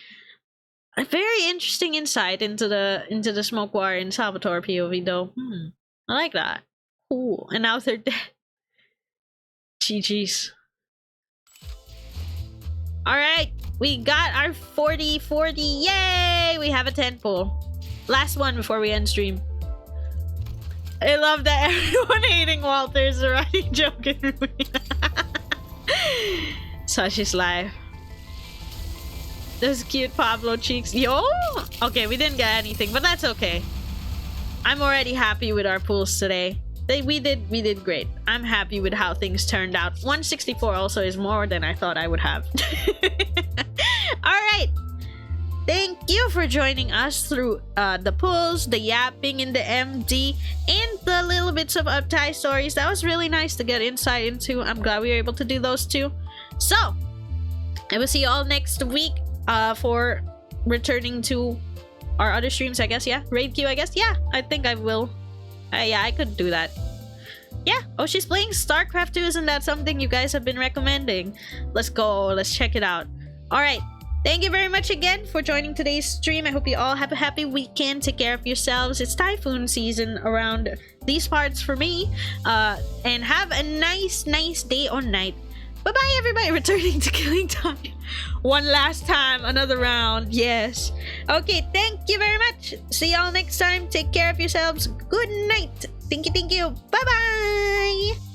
A very interesting insight into the smoke war in Salvatore POV though. I like that. Cool. And now they're dead. GG's. Alright. We got our 40-40. Yay! We have a 10 pull. Last one before we end stream. I love that everyone hating Walter is a running joke in me. Such is life. Those cute Pablo cheeks. Yo! Okay, we didn't get anything, but that's okay. I'm already happy with our pulls today. We did great. I'm happy with how things turned out. 164 also is more than I thought I would have. Alright. Thank you for joining us through the pulls, the yapping in the MD, and the little bits of Uptie stories. That was really nice to get insight into. I'm glad we were able to do those too. So, I will see you all next week for returning to our other streams, I guess. Yeah, raid queue, I guess. Yeah, I think I will. Yeah, I could do that. Yeah. Oh, she's playing StarCraft 2. Isn't that something you guys have been recommending? Let's go. Let's check it out. All right. Thank you very much again for joining today's stream. I hope you all have a happy weekend. Take care of yourselves. It's typhoon season around these parts for me. And have a nice day or night. Bye-bye, everybody. Returning to killing time. One last time. Another round. Yes. Okay, thank you very much. See y'all next time. Take care of yourselves. Good night. Thank you. Bye-bye.